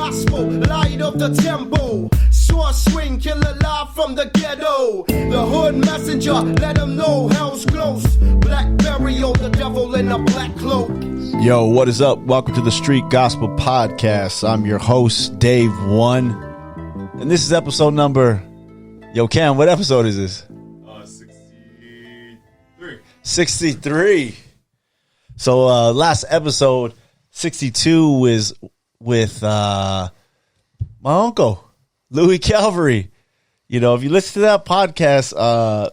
gospel, light of the temple. Sword swing, killer live from the ghetto. The hood messenger, let them know hell's close. Black burial, the devil in a black cloak. Yo, what is up? Welcome to the Street Gospel Podcast. I'm your host, Dave One. And this is episode number... Yo, Cam, what episode is this? 63. 63. So, last episode, 62, is with my uncle, Louis Calvary. You know, if you listen to that podcast,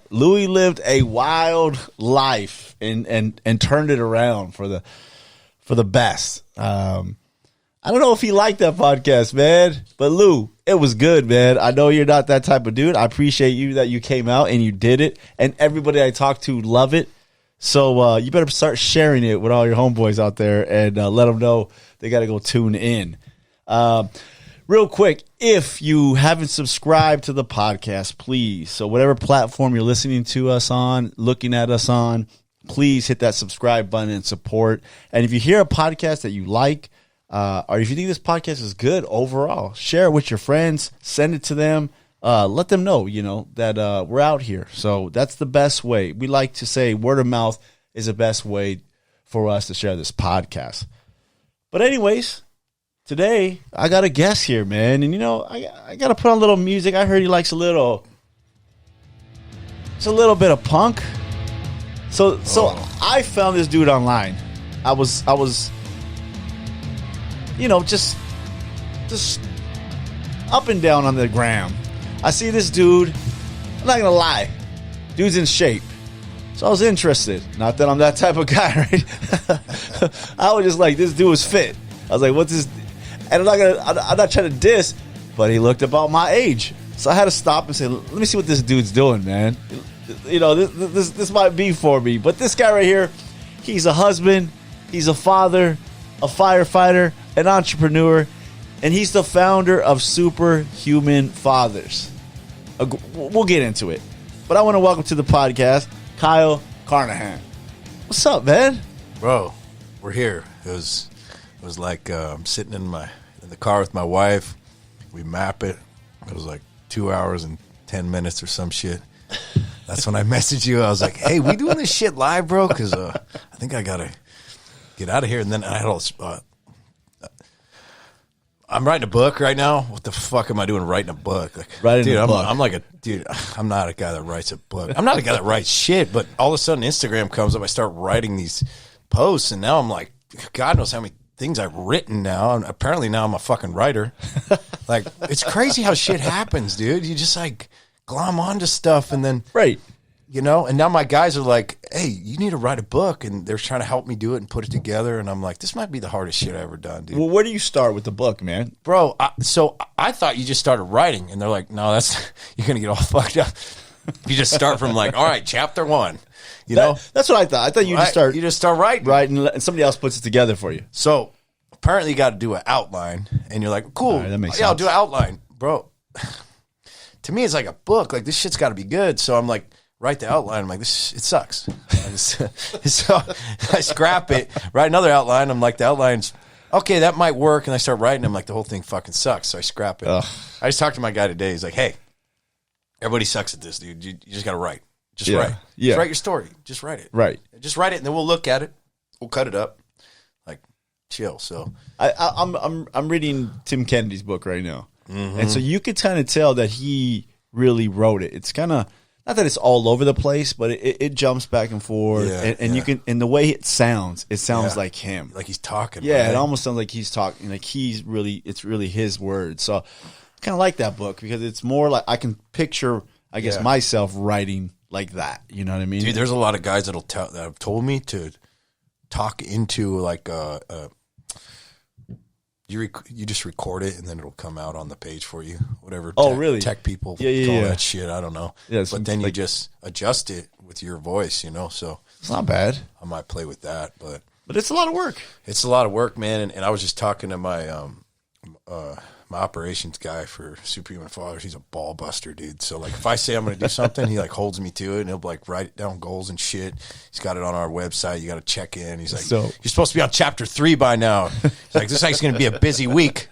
Louis lived a wild life and turned it around for the best. I don't know if he liked that podcast, man, but Lou, it was good, man. I know you're not that type of dude. I appreciate you that you came out and you did it, and everybody I talked to love it. So you better start sharing it with all your homeboys out there and let them know they got to go tune in. Real quick, if you haven't subscribed to the podcast, please, so whatever platform you're listening to us on, looking at us on, please hit that subscribe button and support. And if you hear a podcast that you like, or if you think this podcast is good overall, share it with your friends, send it to them, let them know, that we're out here. So that's the best way. We like to say word of mouth is the best way for us to share this podcast. But anyways, today I got a guest here, man. And I got to put on a little music. I heard he likes a little bit of punk. So I found this dude online. I was just up and down on the gram. I see this dude. I'm not gonna lie, dude's in shape. So I was interested. Not that I'm that type of guy, right? I was just like, this dude was fit. I was like, what's this? And I'm not trying to diss, but he looked about my age. So I had to stop and say, let me see what this dude's doing, man. This might be for me. But this guy right here, he's a husband, he's a father, a firefighter, an entrepreneur, and he's the founder of Superhuman Fathers. We'll get into it. But I want to welcome to the podcast, Carnohan. What's up, man? Bro, we're here. It was like I'm sitting in the car with my wife. We map it. It was like 2 hours and 10 minutes or some shit. That's when I messaged you. I was like, hey, we doing this shit live, bro? Because I think I got to get out of here. And then I had all I'm writing a book right now. What the fuck am I doing writing a book? Like, writing a book. I'm not a guy that writes a book. I'm not a guy that writes shit, but all of a sudden Instagram comes up. I start writing these posts, and now I'm like, God knows how many things I've written now. And apparently now I'm a fucking writer. Like, it's crazy how shit happens, dude. You just like glom onto stuff, and then right. And now my guys are like, hey, you need to write a book, and they're trying to help me do it and put it together, and I'm like, this might be the hardest shit I ever done, dude. Well, where do you start with the book, man? Bro, so I thought you just started writing, and they're like, no, you're going to get all fucked up. You just start from like, all right, chapter 1, That's what I thought. I thought you just start writing. Writing, and somebody else puts it together for you. So apparently you got to do an outline, and you're like, cool, right, that makes I'll sense. do an outline. Bro, to me, it's like a book. Like, this shit's got to be good. So I'm like, write the outline. I'm like, it sucks. So I scrap it, write another outline. I'm like, the outline's okay, that might work. And I start writing. I'm like, the whole thing fucking sucks. So I scrap it. Ugh. I just talked to my guy today. He's like, hey, everybody sucks at this, dude. You just got to write. Just write. Yeah. Just write your story. Just write it. Right. Just write it, and then we'll look at it. We'll cut it up. Like, chill. So I'm reading Tim Kennedy's book right now. Mm-hmm. And so you could kind of tell that he really wrote it. It's kind of, not that it's all over the place, but it jumps back and forth. You can, and the way it sounds like him. Like he's talking. Yeah, right? it almost sounds like he's talking. Like it's really his words. So I kind of like that book because it's more like I can picture, I guess, myself writing like that. You know what I mean? Dude, there's a lot of guys that have told me to talk into like you just record it and then it'll come out on the page for you. Whatever. Really? Tech people call that shit. I don't know. Yeah, but then you just adjust it with your voice, So it's not bad. I might play with that, but it's a lot of work. It's a lot of work, man. And I was just talking to my my operations guy for Superhuman Fathers. He's a ball buster, dude. So like if I say I'm going to do something, he like holds me to it, and he'll like write down goals and shit. He's got it on our website. You got to check in. He's like, you're supposed to be on chapter 3 by now. He's like, this is going to be a busy week.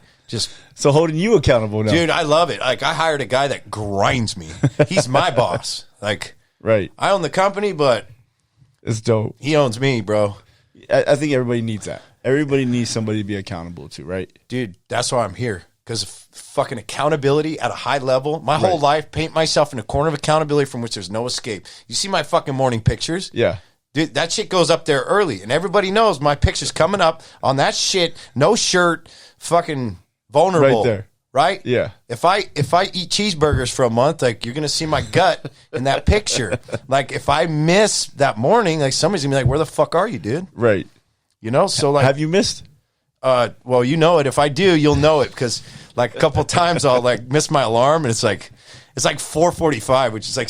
So holding you accountable now. Dude, I love it. Like, I hired a guy that grinds me. He's my boss. Like, right. I own the company, but It's dope. he owns me, bro. I think everybody needs that. Everybody needs somebody to be accountable to, right? Dude, that's why I'm here. Because of fucking accountability at a high level. My whole life, paint myself in a corner of accountability from which there's no escape. You see my fucking morning pictures? Yeah. Dude, that shit goes up there early. And everybody knows my picture's coming up on that shit, no shirt, fucking vulnerable. Right there. Right? Yeah. If I eat cheeseburgers for a month, like, you're gonna see my gut in that picture. Like, if I miss that morning, like, somebody's gonna be like, "Where the fuck are you, dude?" Right. You know. So, like, have you missed? well, you know it. If I do, you'll know it, because like a couple times I'll like miss my alarm, and it's like 4:45, which is like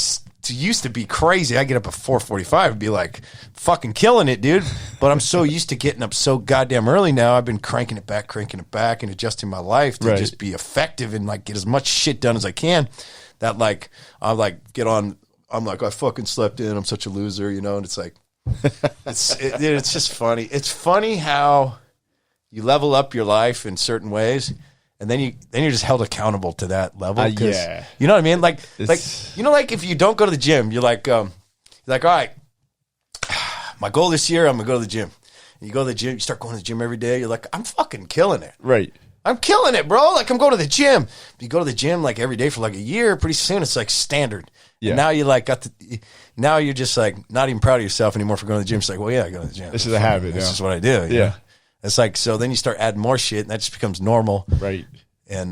used to be crazy. I get up at 4:45 and be like fucking killing it, dude. But I'm so used to getting up so goddamn early now. I've been cranking it back, and adjusting my life to just be effective and like get as much shit done as I can. That like I like get on. I'm like, I fucking slept in. I'm such a loser, you know. And it's like, dude, it's just funny. It's funny how you level up your life in certain ways, and then you're just held accountable to that level. Yeah, you know what I mean. Like you know, like if you don't go to the gym, you're like, all right, my goal this year, I'm gonna go to the gym. And you go to the gym, you start going to the gym every day. You're like, I'm fucking killing it. Right. I'm killing it, bro. Like, I'm going to the gym. If you go to the gym like every day for like a year, pretty soon it's like standard. Yeah. And now you like now you're just like not even proud of yourself anymore for going to the gym. It's like, well, yeah, I go to the gym. This is a habit. This is what I do. Yeah. Know? It's like, so then you start adding more shit, and that just becomes normal. Right. And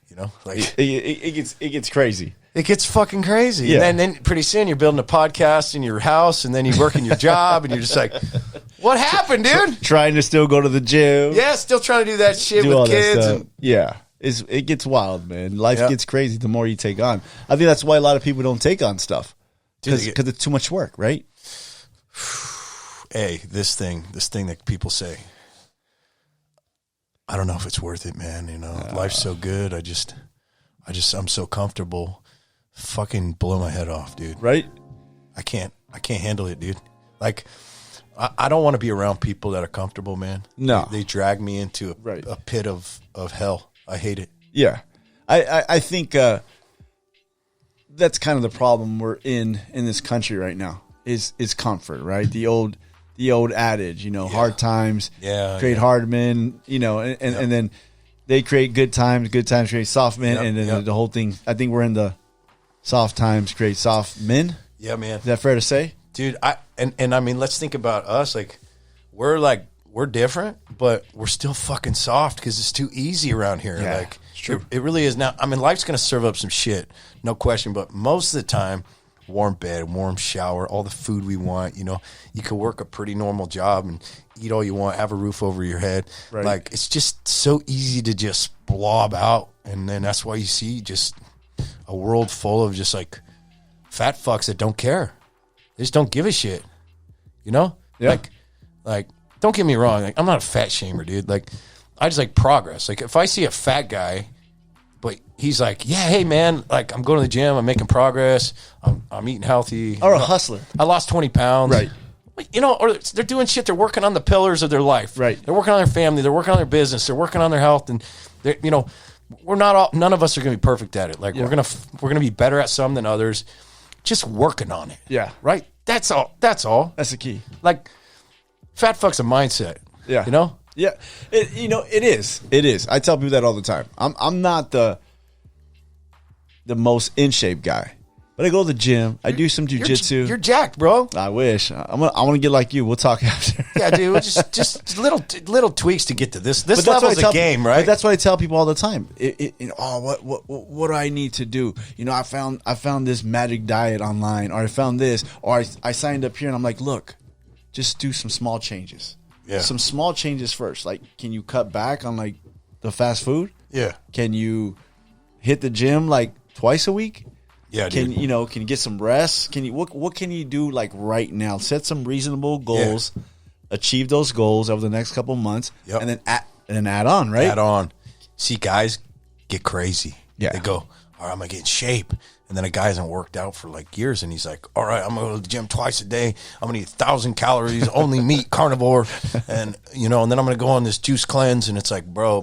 you know, like it gets crazy. It gets fucking crazy. Yeah. And then pretty soon you're building a podcast in your house, and then you work in your job, and you're just like, what happened, dude? Trying to still go to the gym. Yeah, still trying to do that shit with kids. Yeah. It gets wild, man. Life gets crazy the more you take on. I think that's why a lot of people don't take on stuff. Because it's too much work, right? Hey, this thing that people say, I don't know if it's worth it, man. You know, life's so good. I'm so comfortable. Fucking blow my head off, dude. Right? I can't handle it, dude. Like, I don't want to be around people that are comfortable, man. No. They drag me into a pit of hell. I hate it. Yeah. I think that's kind of the problem we're in this country right now is comfort, right? The old adage, you know, hard times create hard men, you know, and then they create good times create soft men, and then the whole thing, I think we're in the soft times create soft men. Yeah, man. Is that fair to say? Dude, I mean, let's think about us. Like, we're different, but we're still fucking soft because it's too easy around here. Yeah, like, it's true. It really is now. I mean, life's going to serve up some shit, no question. But most of the time, warm bed, warm shower, all the food we want. You know, you could work a pretty normal job and eat all you want, have a roof over your head. Right. Like, it's just so easy to just blob out. And then that's why you see just a world full of just like fat fucks that don't care. They just don't give a shit. You know? Yeah. Like, don't get me wrong. Like, I'm not a fat shamer, dude. Like, I just like progress. Like, if I see a fat guy, but he's like, yeah, hey, man, like, I'm going to the gym. I'm making progress. I'm eating healthy. Or a hustler. I lost 20 pounds. Right. You know, or they're doing shit. They're working on the pillars of their life. Right. They're working on their family. They're working on their business. They're working on their health. And, you know, none of us are going to be perfect at it. Like, we're going to be better at some than others. Just working on it. Yeah. Right? That's all. That's the key. Like, fat fuck's a mindset. Yeah. You know? Yeah. It is. It is. I tell people that all the time. I'm not the most in shape guy, but I go to the gym. I do some jujitsu. You're jacked, bro. I wish. I want to get like you. We'll talk after. Yeah, dude. Just little tweaks to get to this. This level's a game, right? But that's what I tell people all the time. What do I need to do? You know, I found this magic diet online, or I found this, or I signed up here, and I'm like, look, just do some small changes. Yeah. Some small changes first. Like, can you cut back on like the fast food? Yeah. Can you hit the gym like twice a week? Yeah, can dude. can you get some rest? Can you what can you do like right now? Set some reasonable goals, achieve those goals over the next couple months, and then add on, right? Add on. See, guys get crazy. Yeah. They go, all right, I'm gonna get in shape. And then a guy hasn't worked out for like years, and he's like, all right, I'm gonna go to the gym twice a day. I'm gonna eat 1,000 calories, only meat, carnivore, and and then I'm gonna go on this juice cleanse. And it's like, bro.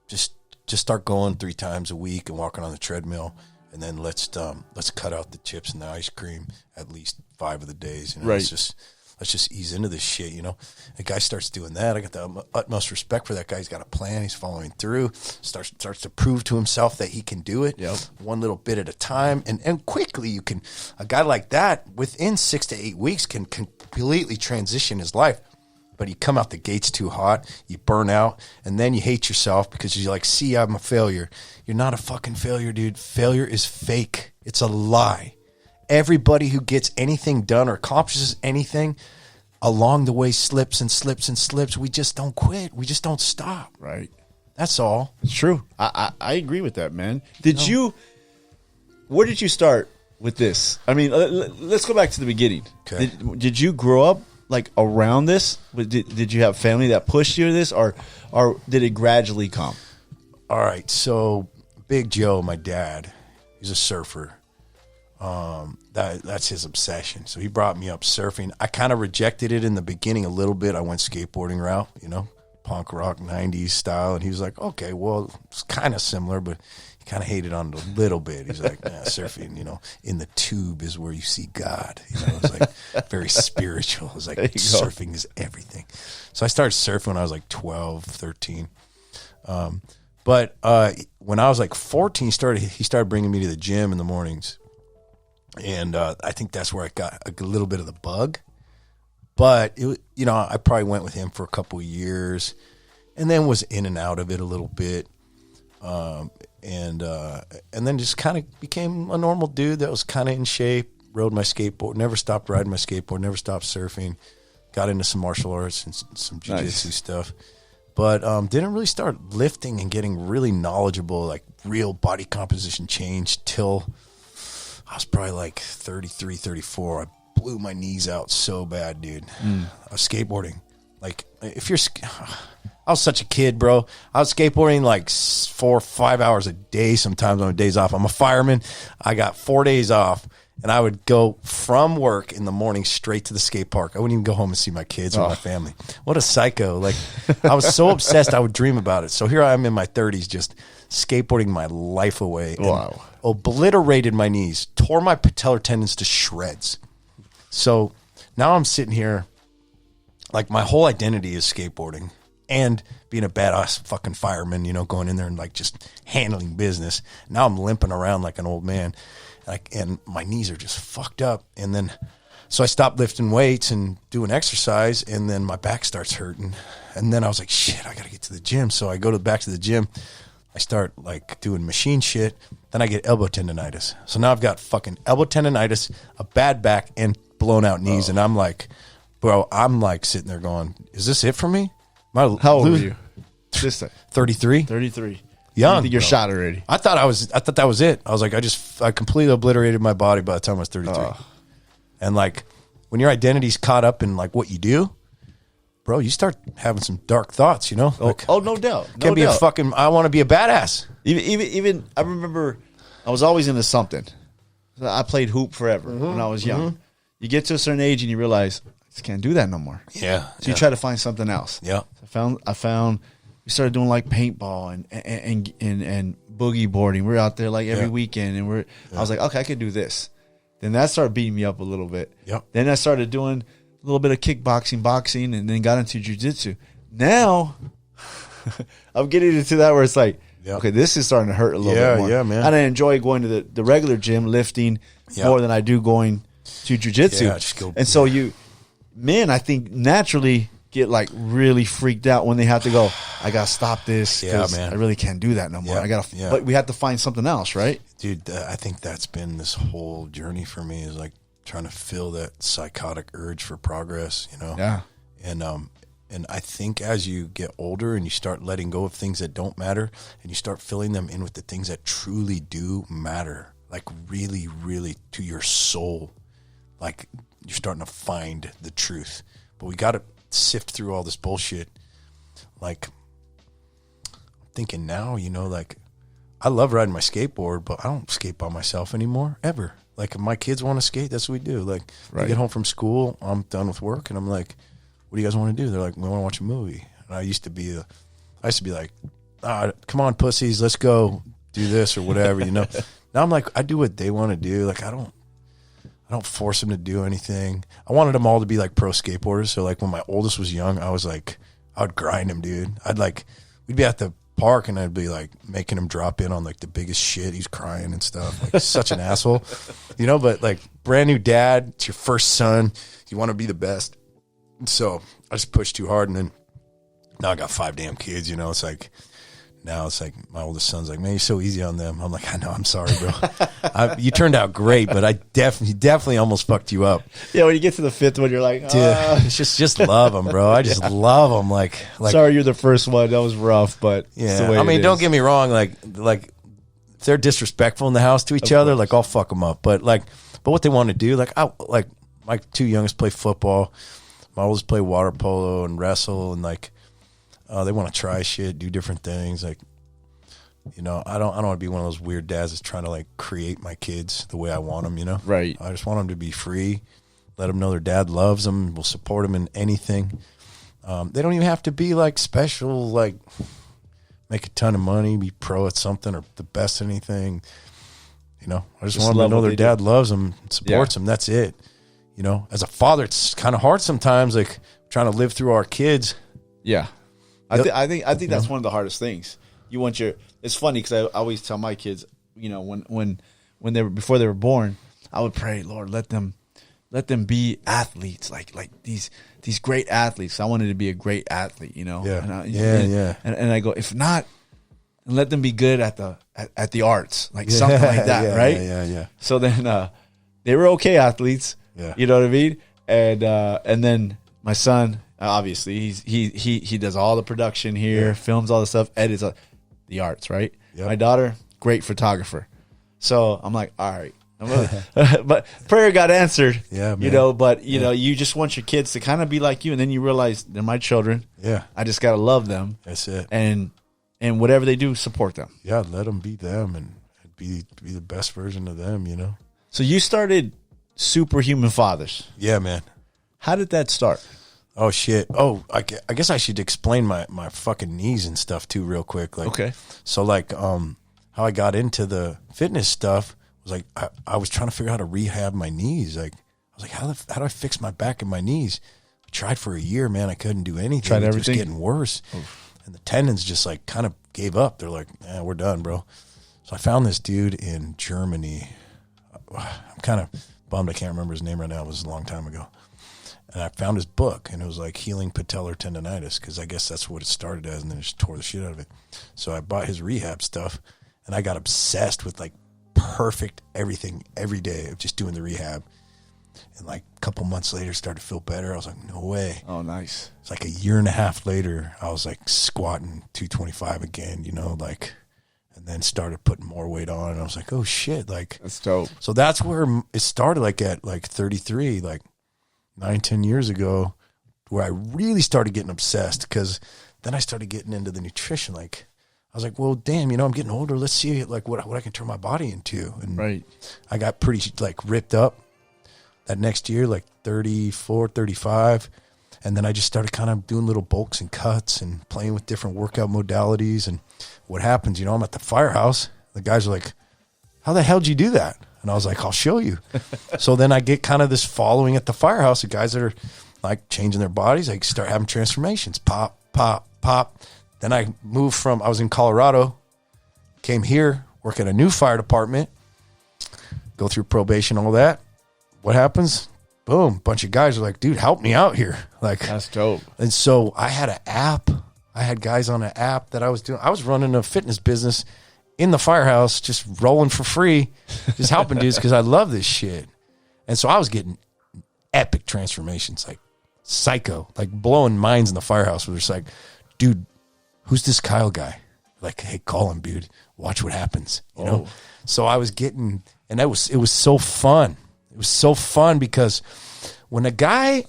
just start going 3 times a week and walking on the treadmill, and then let's cut out the chips and the ice cream at least 5 of the days. You know, Right. Let's just ease into this shit, you know. A guy starts doing that. I got the utmost respect for that guy. He's got a plan. He's following through. Starts to prove to himself that he can do it. Yep. One little bit at a time. And quickly you can, a guy like that within 6 to 8 weeks can completely transition his life. But you come out the gates too hot, you burn out, and then you hate yourself because you're like, see, I'm a failure. You're not a fucking failure, dude. Failure is fake. It's a lie. Everybody who gets anything done or accomplishes anything along the way slips and slips and slips. We just don't quit. We just don't stop. Right. That's all. It's true. I agree with that, man. Where did you start with this? I mean, let's go back to the beginning. Okay. Did you grow up like around this? Did you have family that pushed you to this, or did it gradually come? All right. So Big Joe, my dad, he's a surfer. That's his obsession. So he brought me up surfing. I kind of rejected it in the beginning a little bit. I went skateboarding route, you know, punk rock 90s style. And he was like, okay, well, it's kind of similar, but he kind of hated on it a little bit. He's like, nah, surfing, you know, in the tube is where you see God. You know, it's like very spiritual. It's like surfing is everything. So I started surfing when I was like 12, 13. But when I was like 14, he started bringing me to the gym in the mornings. And I think that's where I got a little bit of the bug. But, you know, I probably went with him for a couple of years and then was in and out of it a little bit. And then just kind of became a normal dude that was kind of in shape, rode my skateboard, never stopped riding my skateboard, never stopped surfing, got into some martial arts and some jiu-jitsu stuff. But didn't really start lifting and getting really knowledgeable, like real body composition change till I was probably like 33, 34. I blew my knees out so bad, dude. I was skateboarding. Like, I was such a kid, bro. I was skateboarding like 4 or 5 hours a day sometimes on my days off. I'm a fireman. I got 4 days off, and I would go from work in the morning straight to the skate park. I wouldn't even go home and see my kids or my family. What a psycho. Like, I was so obsessed, I would dream about it. So here I am in my 30s just skateboarding my life away. Wow. Obliterated my knees, tore my patellar tendons to shreds. So now I'm sitting here, like my whole identity is skateboarding and being a badass fucking fireman, you know, going in there and like just handling business. Now I'm limping around like an old man, and my knees are just fucked up. And then, so I stopped lifting weights and doing exercise, and then my back starts hurting. And then I was like, shit, I got to get to the gym. So I go back to the gym. I start like doing machine shit. Then I get elbow tendonitis. So now I've got fucking elbow tendonitis, a bad back, and blown out knees. And I'm like, bro, I'm like sitting there going, is this it for me? How old were you? This time. 33. 33. Young. You think you're bro. shot already? I thought that was it. I was like, I completely obliterated my body by the time I was 33. And like, when your identity's caught up in like what you do, bro, you start having some dark thoughts, you know? Like, no doubt. Can't be a fucking, I want to be a badass. Even I remember I was always into something. I played hoop forever when I was young. You get to a certain age and you realize I just can't do that no more. Yeah. So you try to find something else. Yeah. I found we started doing like paintball and boogie boarding. We're out there like every weekend, and I was like, okay, I could do this. Then that started beating me up a little bit. Yep. Then I started doing a little bit of kickboxing, boxing, and then got into jiu-jitsu. Now I'm getting into that where it's like, okay, this is starting to hurt a little bit more. Yeah, man. And I enjoy going to the regular gym, lifting more than I do going to jiu-jitsu. Yeah, just go, and so men, I think naturally get like really freaked out when they have to go, I got to stop this because I really can't do that no more. But we have to find something else, right? Dude, I think that's been this whole journey for me, is like trying to feel that psychotic urge for progress, you know? Yeah. And I think as you get older and you start letting go of things that don't matter and you start filling them in with the things that truly do matter, like really, really to your soul, like you're starting to find the truth. But we got to sift through all this bullshit. Like, I'm thinking now, you know, like I love riding my skateboard, but I don't skate by myself anymore, ever. Like if my kids want to skate, that's what we do. Like I get home from school, I'm done with work, and I'm like, what do you guys want to do? They're like, we want to watch a movie. And I used to be like, come on, pussies, let's go do this or whatever, you know. Now I'm like, I do what they want to do. Like, I don't force them to do anything. I wanted them all to be like pro skateboarders. So like when my oldest was young, I was like, I would grind him, dude. We'd be at the park and I'd be like making him drop in on like the biggest shit. He's crying and stuff. Like such an asshole, you know, but like brand new dad, it's your first son. You want to be the best. So I just pushed too hard. And then now I got 5 damn kids, you know, it's like my oldest son's like, man, you're so easy on them. I'm like, I know, I'm sorry, bro. You turned out great, but I definitely almost fucked you up. Yeah, when you get to the 5th one, you're like, dude, it's just love them, bro. I just love them. Like, sorry, you're the first one. That was rough, but yeah. I mean, don't get me wrong. Like if they're disrespectful in the house to each other, like I'll fuck them up. But what they want to do, like my 2 youngest play football. My oldest play water polo and wrestle, and like. They want to try shit, do different things. Like, you know, I don't want to be one of those weird dads that's trying to like create my kids the way I want them, you know? Right. I just want them to be free. Let them know their dad loves them, will support them in anything. They don't even have to be like special, like make a ton of money, be pro at something or the best at anything. You know, I just want them to know their dad loves them, supports them. That's it. You know, as a father, it's kind of hard sometimes, like trying to live through our kids. Yeah. I think that's one of the hardest things. You want it's funny because I always tell my kids, you know, when they were, before they were born, I would pray, Lord, let them be athletes, like these great athletes. I wanted to be a great athlete, you know. Yeah. And I go, if not, let them be good at the arts, like something like that, right? Yeah. So then they were okay athletes. Yeah. You know what I mean? And then my son. Obviously, he does all the production here, films all the stuff, edits the arts, right? Yep. My daughter, great photographer. So I'm like, all right. But prayer got answered, man. You know, but, you know, you just want your kids to kind of be like you, and then you realize they're my children. Yeah. I just got to love them. That's it. And whatever they do, support them. Yeah, let them be them and be the best version of them, you know? So you started Superhuman Fathers. Yeah, man. How did that start? Oh, shit. Oh, I guess I should explain my fucking knees and stuff, too, real quick. Like, okay. So, like, how I got into the fitness stuff was, like, I was trying to figure out how to rehab my knees. Like, I was like, how do I fix my back and my knees? I tried for a year, man. I couldn't do anything. Tried everything? It was getting worse. Oof. And the tendons just, like, kind of gave up. They're like, we're done, bro. So I found this dude in Germany. I'm kind of bummed I can't remember his name right now. It was a long time ago. And I found his book, and it was like Healing Patellar Tendonitis, because I guess that's what it started as, and then it just tore the shit out of it. So I bought his rehab stuff, and I got obsessed with like perfect everything every day of just doing the rehab. And like a couple months later, started to feel better. I was like, no way. Oh, nice. It's like a year and a half later, I was like squatting 225 again, you know, like, and then started putting more weight on, and I was like, oh shit, like that's dope. So that's where it started, like at like 33, like 9-10 years ago, where I really started getting obsessed, because then I started getting into the nutrition. Like I was like, well, damn, you know, I'm getting older. Let's see like what I can turn my body into. And right. I got pretty like ripped up that next year, like 34, 35. And then I just started kind of doing little bulks and cuts and playing with different workout modalities. And what happens, you know, I'm at the firehouse. The guys are like, how the hell did you do that? And I was like, I'll show you. So then I get kind of this following at the firehouse of guys that are like changing their bodies. I start having transformations. Pop, pop, pop. Then I moved from, I was in Colorado, came here, work at a new fire department, go through probation, all that. What happens? Boom. Bunch of guys are like, dude, help me out here. Like, that's dope. And so I had an app. I had guys on an app that I was doing. I was running a fitness business in the firehouse, just rolling for free, just helping dudes because I love this shit. And so I was getting epic transformations, like psycho, like blowing minds in the firehouse. Where it's like, dude, who's this Kyle guy? Like, hey, call him, dude. Watch what happens. You know. So I was getting, and it was so fun. It was so fun because when a guy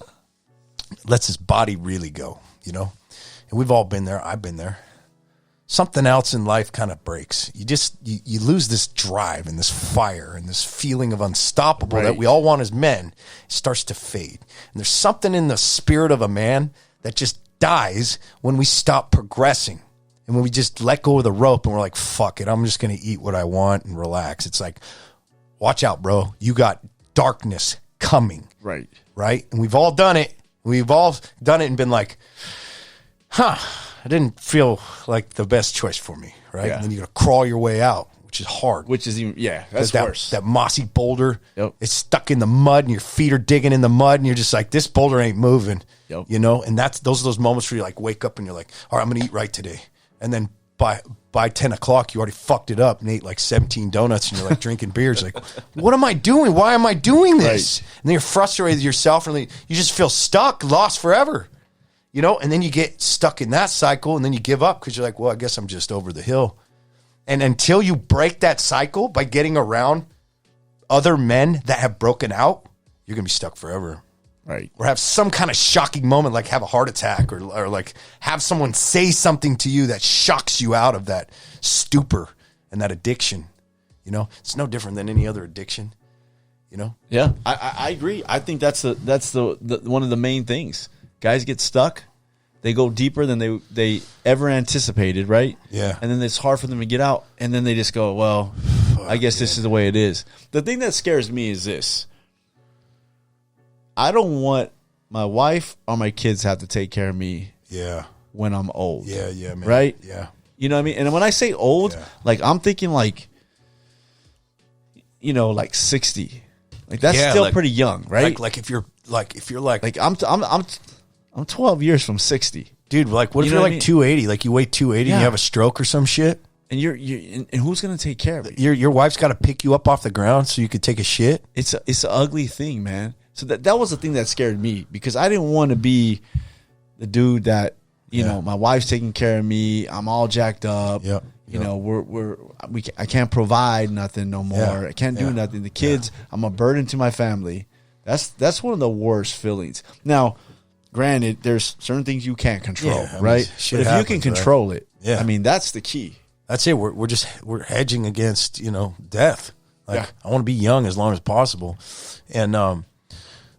lets his body really go, you know, and we've all been there. I've been there. Something else in life kind of breaks. You lose this drive and this fire and this feeling of unstoppable that we all want as men. It starts to fade. And there's something in the spirit of a man that just dies when we stop progressing And when we just let go of the rope and we're like, fuck it, I'm just going to eat what I want and relax. It's like, watch out, bro. You got darkness coming. Right. Right? And we've all done it. We've all done it and been like, I didn't feel like the best choice for me. Right? Yeah. And then you got to crawl your way out, which is hard. Which is even, that's that, worse. That mossy boulder, Yep. it's stuck in the mud and your feet are digging in the mud and you're just like, this boulder ain't moving. Yep. You know? And those are those moments where you like wake up and you're like, all right, I'm going to eat right today. And then by 10 o'clock, you already fucked it up and ate like 17 donuts and you're like drinking beers. Like, what am I doing? Why am I doing this? Right. And then you're frustrated with yourself and you just feel stuck, lost forever. You know, and then you get stuck in that cycle and then you give up because you're like, well, I guess I'm just over the hill. And until you break that cycle by getting around other men that have broken out, you're going to be stuck forever. Right. Or have some kind of shocking moment, like have a heart attack or like have someone say something to you that shocks you out of that stupor and that addiction. You know, it's no different than any other addiction, you know? Yeah, I agree. I think that's the one of the main things. Guys get stuck. They go deeper than they ever anticipated, right? Yeah. And then it's hard for them to get out. And then they just go, well, I guess this is the way it is. The thing that scares me is this. I don't want my wife or my kids have to take care of me when I'm old. Yeah, man. Right? Yeah. You know what I mean? And when I say old, like I'm thinking like 60. Like that's still like, pretty young, right? Like if you're like I'm 12 years from 60. Dude, like what if you're like 280? Like you weigh 280 and you have a stroke or some shit? And and who's gonna take care of you? Your wife's got to pick you up off the ground so you could take a shit. It's an ugly thing, man. So that was the thing that scared me because I didn't want to be the dude that my wife's taking care of me. I'm all jacked up. Yep. You know, I can't provide nothing no more. Yeah. I can't do nothing. The kids, I'm a burden to my family. That's one of the worst feelings. Now, granted, there's certain things you can't control, right? But if you can control it, I mean, that's the key. That's it. We're hedging against death. Like I want to be young as long as possible, and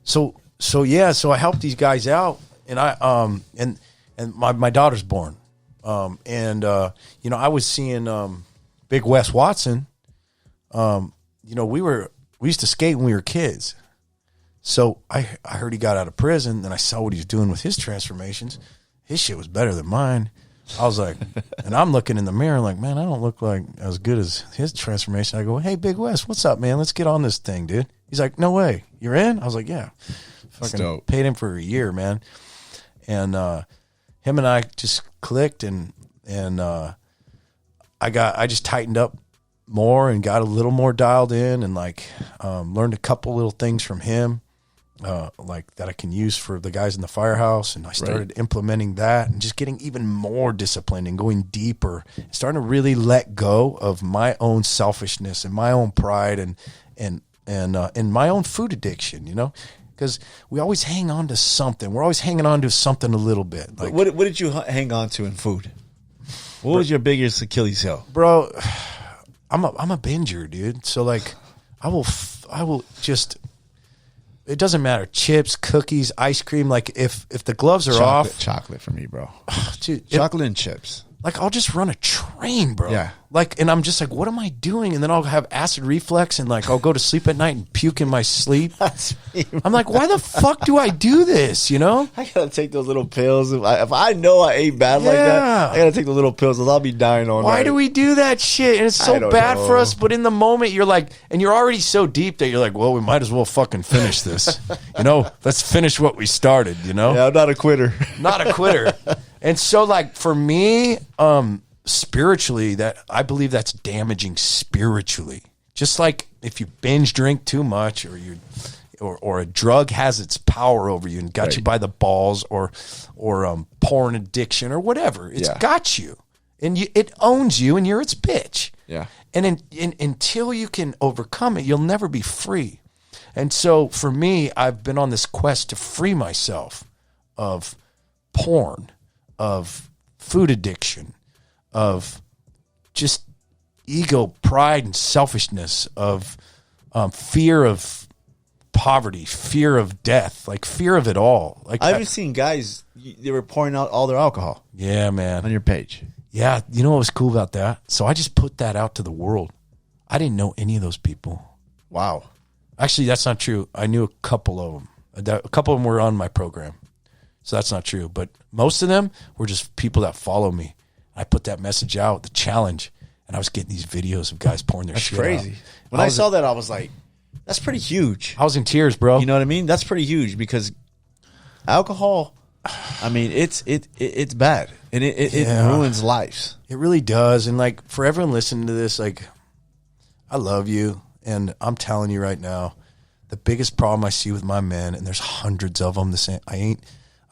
so I helped these guys out, and and my daughter's born, I was seeing Big Wes Watson. We used to skate when we were kids, so I heard he got out of prison, and I saw what he was doing with his transformations. His shit was better than mine. I was like, and I'm looking in the mirror like, man, I don't look like as good as his transformation. I go, hey, Big Wes, what's up, man? Let's get on this thing, dude. He's like, no way. You're in? I was like, yeah. Fucking paid him for a year, man. And him and I just clicked and I just tightened up more and got a little more dialed in and learned a couple little things from him. That I can use for the guys in the firehouse, and I started implementing that and just getting even more disciplined and going deeper, starting to really let go of my own selfishness and my own pride and my own food addiction, because we always hang on to something. We're always hanging on to something a little bit. Like, what did you hang on to in food? What was your biggest Achilles heel? Bro, I'm a binger, dude. So I will just. It doesn't matter. Chips, cookies, ice cream. Like if the gloves are off, chocolate for me, bro. Dude, chocolate and chips. I'll just run a train, bro. Yeah. And I'm just like, what am I doing? And then I'll have acid reflux, and I'll go to sleep at night and puke in my sleep. That's me, I'm like, why the fuck do I do this? I gotta take those little pills. If I know I ate bad like that, I gotta take the little pills, or I'll be dying all night. Why do we do that shit? And it's so bad for us. But in the moment, you're like, and you're already so deep that you're like, well, we might as well fucking finish this. Let's finish what we started. Yeah, I'm not a quitter. Not a quitter. And so, for me, spiritually, that I believe that's damaging spiritually. Just like if you binge drink too much, or a drug has its power over you and got you by the balls, or porn addiction or whatever, it's got you, and it owns you, and you're its bitch. Yeah. And until you can overcome it, you'll never be free. And so, for me, I've been on this quest to free myself of porn, of food addiction, of just ego, pride, and selfishness, of fear of poverty, fear of death, fear of it all. I've seen guys, they were pouring out all their alcohol. Yeah, man. On your page. Yeah, you know what was cool about that? So I just put that out to the world. I didn't know any of those people. Wow. Actually, that's not true. I knew a couple of them. A couple of them were on my program. So that's not true. But most of them were just people that follow me. I put that message out, the challenge, and I was getting these videos of guys pouring their shit Crazy. out. When I saw that, I was like, that's pretty huge. I was in tears, bro. You know what I mean? That's pretty huge because alcohol, I mean, it's bad. And it ruins lives. It really does. And like for everyone listening to this, like I love you. And I'm telling you right now, the biggest problem I see with my men, and there's hundreds of them, I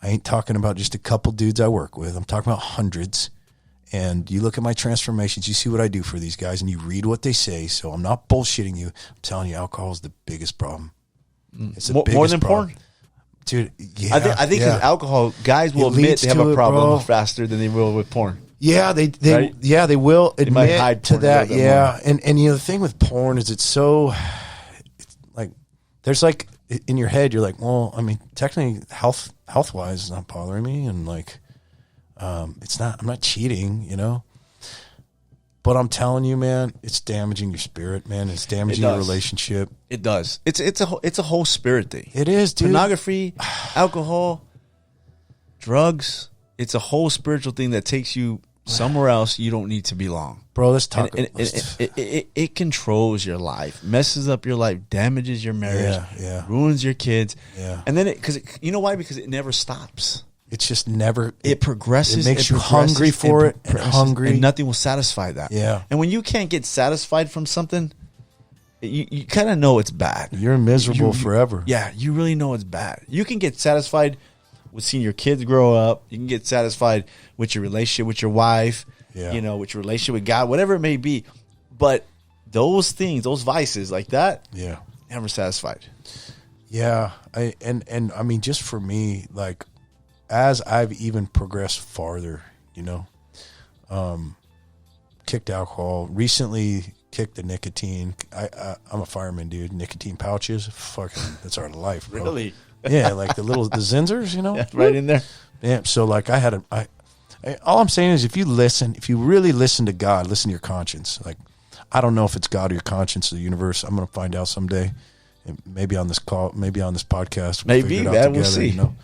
ain't talking about just a couple dudes I work with. I'm talking about hundreds. And you look at my transformations, you see what I do for these guys, and you read what they say. So I'm not bullshitting you. I'm telling you, alcohol is the biggest problem. It's the biggest more than problem. porn? Dude, yeah. I think because alcohol, guys will admit they have a problem faster than they will with porn. Yeah, they Right? yeah, they will admit might hide to porn a that. little bit Yeah. And you know the thing with porn is it's like there's like in your head you're like, well, I mean, technically health wise it's not bothering me, and like it's not, I'm not cheating, you know. But I'm telling you, man, it's damaging your spirit, man. It's damaging your relationship. It does. It's a whole spirit thing. It is, dude. Pornography, alcohol, drugs. It's a whole spiritual thing that takes you somewhere else you don't need to belong. Bro, let's talk. It controls your life, messes up your life, damages your marriage, ruins your kids. Yeah. And then you know why? Because it never stops. It's just never. It progresses. It makes you hungry for it. Hungry, and nothing will satisfy that. Yeah. And when you can't get satisfied from something, you kind of know it's bad. You're miserable forever. Yeah, you really know it's bad. You can get satisfied with seeing your kids grow up. You can get satisfied with your relationship with your wife. Yeah. You know, with your relationship with God, whatever it may be. But those things, those vices like that, never satisfied. Yeah, I mean, just for me, like, as I've even progressed farther, you know, kicked alcohol, recently kicked the nicotine. I'm a fireman, dude. Nicotine pouches, fucking, that's our life, bro. Really? Yeah, like the Zenzers, you know, right in there. Yeah. So like all I'm saying is if you really listen to God, listen to your conscience. Like, I don't know if it's God or your conscience or the universe. I'm going to find out someday. And maybe on this call, maybe on this podcast. Maybe, man, together, we'll see. You know?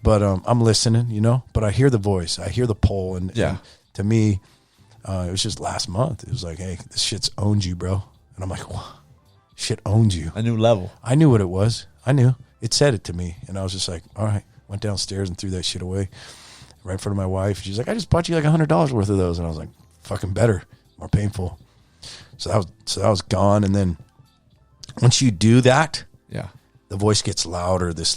But I'm listening, you know. But I hear the voice. I hear the pull. And to me, it was just last month. It was like, hey, this shit's owned you, bro. And I'm like, what? Shit owned you. A new level. I knew what it was. I knew. It said it to me. And I was just like, all right. Went downstairs and threw that shit away right in front of my wife. She's like, I just bought you like $100 worth of those. And I was like, fucking better, more painful. So that was gone. And then once you do that, the voice gets louder. This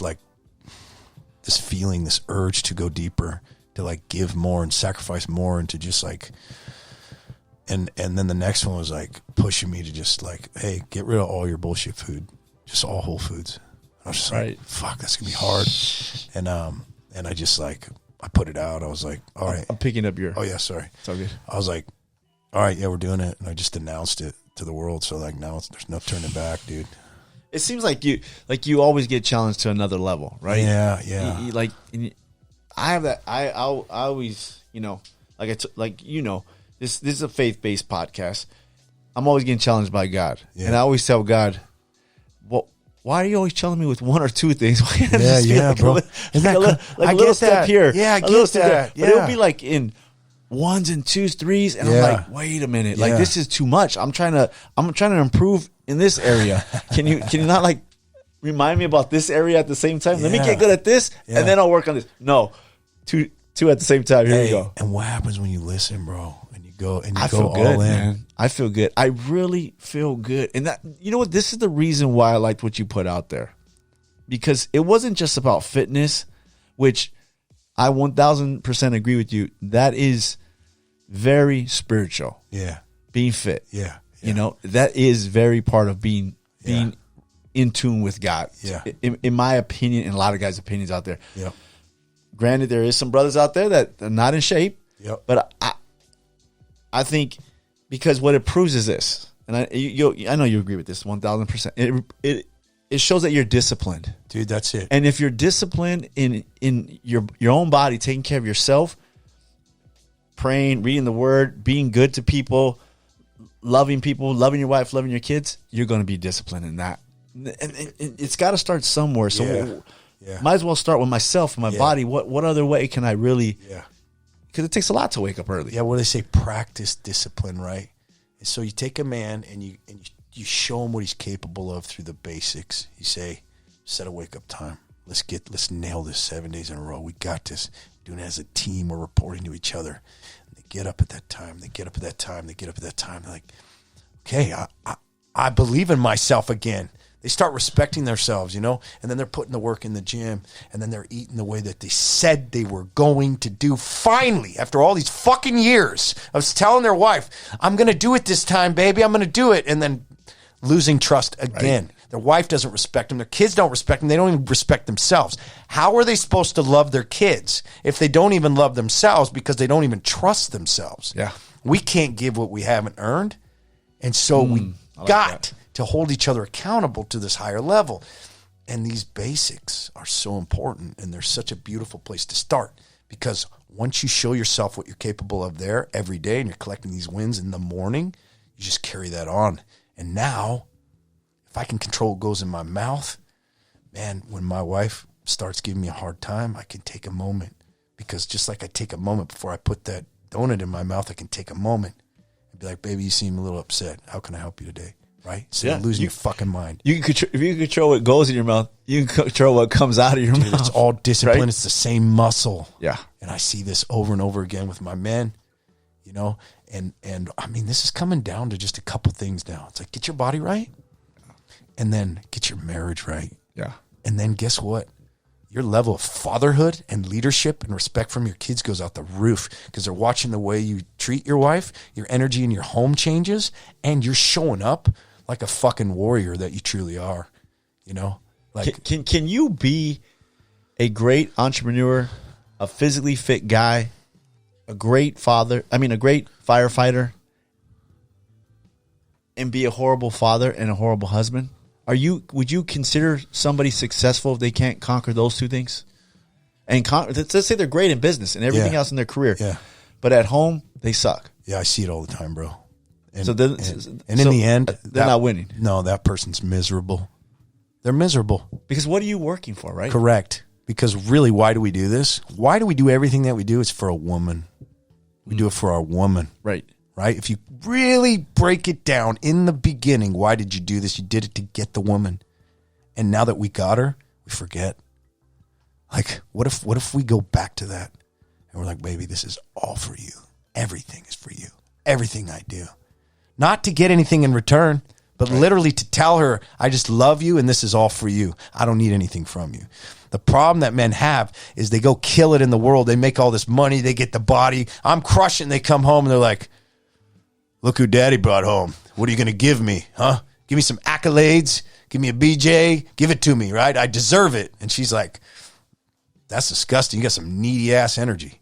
feeling, this urge to go deeper, to like give more and sacrifice more, and to just like, and then the next one was like pushing me to just like, hey, get rid of all your bullshit food, just all whole foods. And I was just like, fuck, that's gonna be hard. And I just like, I put it out. I was like, all right. I'm picking up your. Oh yeah, sorry. It's all good. I was like, all right, yeah, we're doing it, and I just announced it to the world. So like now there's no turning back, dude. It seems like you always get challenged to another level, right? Yeah. I have that. I always, you know, this is a faith-based podcast. I'm always getting challenged by God, and I always tell God, well, why are you always challenging me with one or two things? Bro. A little step here. Yeah, I get that. But it'll be like in ones and twos, threes, and I'm like, wait a minute, like this is too much. I'm trying to improve in this area. Can you not like remind me about this area at the same time? Let me get good at this, and then I'll work on this. No, two at the same time. Here we go. And what happens when you listen, bro? And you go I feel all good, in. man. I feel good. I really feel good. And that, you know what? This is the reason why I liked what you put out there, because it wasn't just about fitness, which I 1000% agree with you. That is very spiritual. Yeah. Being fit. Yeah. You know, that is very part of being in tune with God. Yeah. In my opinion, and a lot of guys' opinions out there. Yeah. Granted, there is some brothers out there that are not in shape. Yep. But I think because what it proves is this, and I know you agree with this 1000%. It shows that you're disciplined, dude. That's it. And if you're disciplined in your own body, taking care of yourself, praying, reading the word, being good to people, loving your wife, loving your kids, you're going to be disciplined in that. And it's got to start somewhere. So might as well start with myself and my body. What other way can I really? Yeah. Because it takes a lot to wake up early. Yeah. What do they say? Practice discipline, right? And so you take a man and you show him what he's capable of through the basics. You say, set a wake up time. Let's nail this 7 days in a row. We got this. Doing it as a team. We're reporting to each other. And they get up at that time. They get up at that time. They get up at that time. They're like, okay, I believe in myself again. They start respecting themselves, and then they're putting the work in the gym, and then they're eating the way that they said they were going to do. Finally, after all these fucking years, I was telling their wife, I'm going to do it this time, baby. I'm going to do it. And then losing trust again. Right. Their wife doesn't respect them. Their kids don't respect them. They don't even respect themselves. How are they supposed to love their kids if they don't even love themselves because they don't even trust themselves? Yeah. We can't give what we haven't earned. And so we got to hold each other accountable to this higher level. And these basics are so important, and they're such a beautiful place to start, because once you show yourself what you're capable of there every day and you're collecting these wins in the morning, you just carry that on. And now, if I can control what goes in my mouth, man, when my wife starts giving me a hard time, I can take a moment, because just like I take a moment before I put that donut in my mouth, I can take a moment and be like, baby, you seem a little upset. How can I help you today? Right? So you're losing your fucking mind. You can if you can control what goes in your mouth, you can control what comes out of your mouth. It's all discipline. Right? It's the same muscle. Yeah. And I see this over and over again with my men, and I mean, this is coming down to just a couple things now. It's like, get your body right, and then get your marriage right. Yeah. And then guess what? Your level of fatherhood and leadership and respect from your kids goes out the roof, because they're watching the way you treat your wife, your energy in your home changes, and you're showing up like a fucking warrior that you truly are, Like, can you be a great entrepreneur, a physically fit guy, a great father, a great firefighter, and be a horrible father and a horrible husband? Would you consider somebody successful if they can't conquer those two things? And let's say they're great in business and everything else in their career, but at home they suck. Yeah, I see it all the time, bro. And, in the end, they're not winning. No, that person's miserable. They're miserable. Because what are you working for, right? Correct. Because really, why do we do this? Why do we do everything that we do? It's for a woman. We do it for our woman. Right. Right? If you really break it down in the beginning, why did you do this? You did it to get the woman. And now that we got her, we forget. Like, what if we go back to that? And we're like, baby, this is all for you. Everything is for you. Everything I do. Not to get anything in return, but literally to tell her, I just love you and this is all for you. I don't need anything from you. The problem that men have is they go kill it in the world. They make all this money. They get the body. I'm crushing. They come home and they're like, look who daddy brought home. What are you going to give me? Huh? Give me some accolades. Give me a BJ. Give it to me, right? I deserve it. And she's like, that's disgusting. You got some needy ass energy,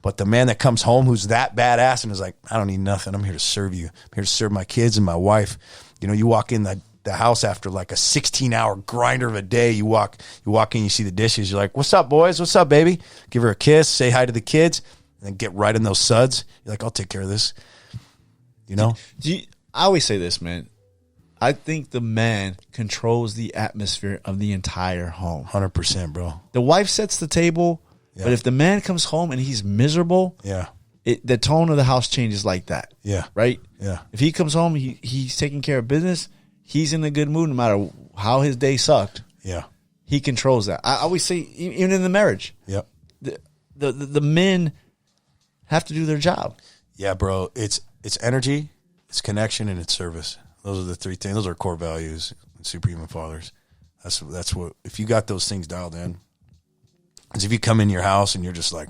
But the man that comes home who's that badass and is like, I don't need nothing. I'm here to serve you. I'm here to serve my kids and my wife. You walk in the house after like a 16-hour grinder of a day. You walk in, you see the dishes. You're like, what's up, boys? What's up, baby? Give her a kiss, say hi to the kids, and then get right in those suds. You're like, I'll take care of this. I always say this, man. I think the man controls the atmosphere of the entire home. 100%, bro. The wife sets the table. Yeah. But if the man comes home and he's miserable, the tone of the house changes like that. Yeah. Right? Yeah. If he comes home, he's taking care of business, he's in a good mood no matter how his day sucked. Yeah. He controls that. I always say, even in the marriage, the men have to do their job. Yeah, bro. It's energy, it's connection, and it's service. Those are the three things. Those are core values in Superhuman Fathers. That's what, if you got those things dialed in, because if you come in your house and you're just like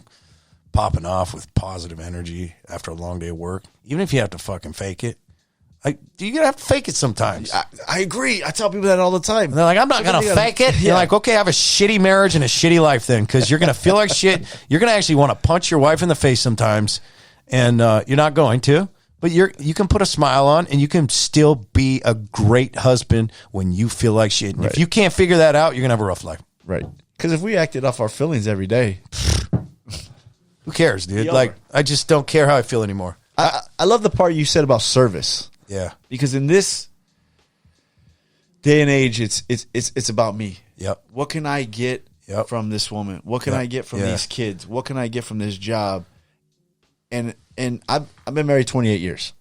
popping off with positive energy after a long day of work, even if you have to fucking fake it, you're going to have to fake it sometimes. I agree. I tell people that all the time. And they're like, I'm not going to fake it. Yeah. You're like, okay, have a shitty marriage and a shitty life then, because you're going to feel like shit. You're going to actually want to punch your wife in the face sometimes, and you're not going to. But you can put a smile on, and you can still be a great husband when you feel like shit. And if you can't figure that out, you're going to have a rough life. Right. Because if we acted off our feelings every day, Who cares, dude? Be Like, over. I just don't care how I feel anymore. I love the part you said about service. Yeah. Because in this day and age, it's about me. Yep. What can I get Yep. from this woman? What can Yep. I get from Yeah. these kids? What can I get from this job? And I've been married 28 years.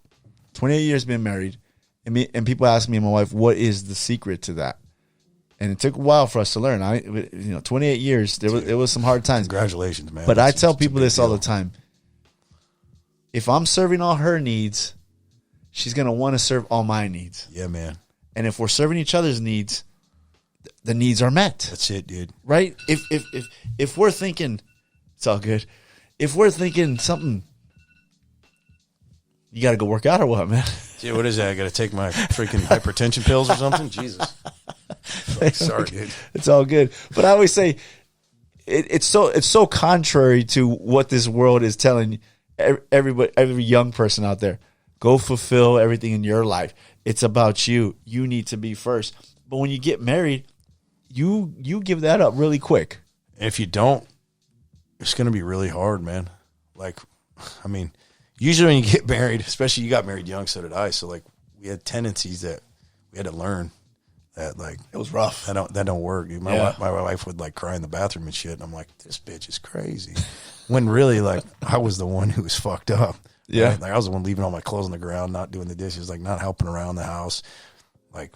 28 years been married. And people ask me and my wife, what is the secret to that? And it took a while for us to learn. 28 years, there was some hard times. Congratulations, man. But That's I tell it's a people big this all deal. the time. If I'm serving all her needs, she's going to want to serve all my needs. Yeah, man. And if we're serving each other's needs, the needs are met. That's it, dude. Right? If we're thinking, it's all good. If we're thinking something, you got to go work out or what, man? Dude, what is that? I got to take my freaking hypertension pills or something? Jesus. Sorry, dude. It's all good. But I always say it's so contrary to what this world is telling every young person out there. Go fulfill everything in your life. It's about you. You need to be first. But when you get married, you give that up really quick. And if you don't, it's going to be really hard, man. Like, I mean, usually when you get married, especially you got married young, so did I. So, like, we had tendencies that we had to learn that, like, It was rough. that don't work. Dude. My wife would, like, cry in the bathroom and shit. And I'm like, this bitch is crazy. When really, like, I was the one who was fucked up. Yeah. Right? Like, I was the one leaving all my clothes on the ground, not doing the dishes, like, not helping around the house, like,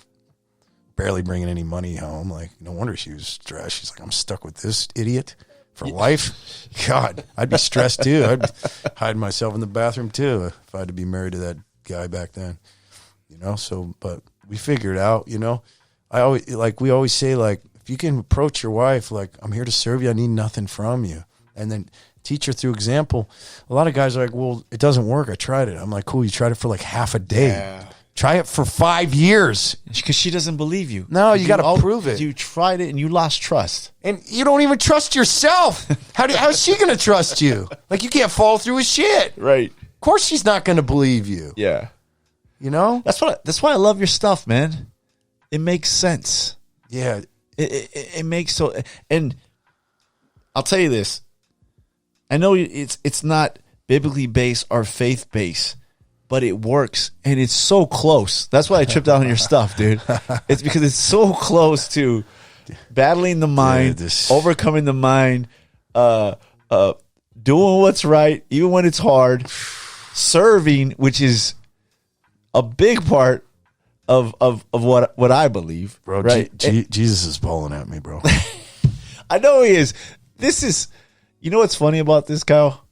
barely bringing any money home. Like, no wonder she was stressed. She's like, I'm stuck with this idiot for life. God, I'd be stressed too. I'd hide myself in the bathroom too if I had to be married to that guy back then. You know, so, but we figured out, you know, we always say, like, if you can approach your wife, like, I'm here to serve you, I need nothing from you. And then teach her through example. A lot of guys are like, well, it doesn't work. I tried it. I'm like, cool. You tried it for like half a day. Yeah. Try it for 5 years. Because she doesn't believe you. No, you gotta prove it. You tried it and you lost trust. And you don't even trust yourself. How is she going to trust you? Like, you can't follow through with shit. Right. Of course she's not going to believe you. Yeah. You know? That's why I love your stuff, man. It makes sense. Yeah. It makes so. And I'll tell you this. I know it's not biblically based or faith based, but it works and it's so close. That's why I tripped out on your stuff, dude. It's because it's so close to battling the mind, overcoming the mind, doing what's right, even when it's hard, serving, which is a big part of what I believe. Bro, right? Jesus is pulling at me, bro. I know he is. This is, you know what's funny about this, Kyle?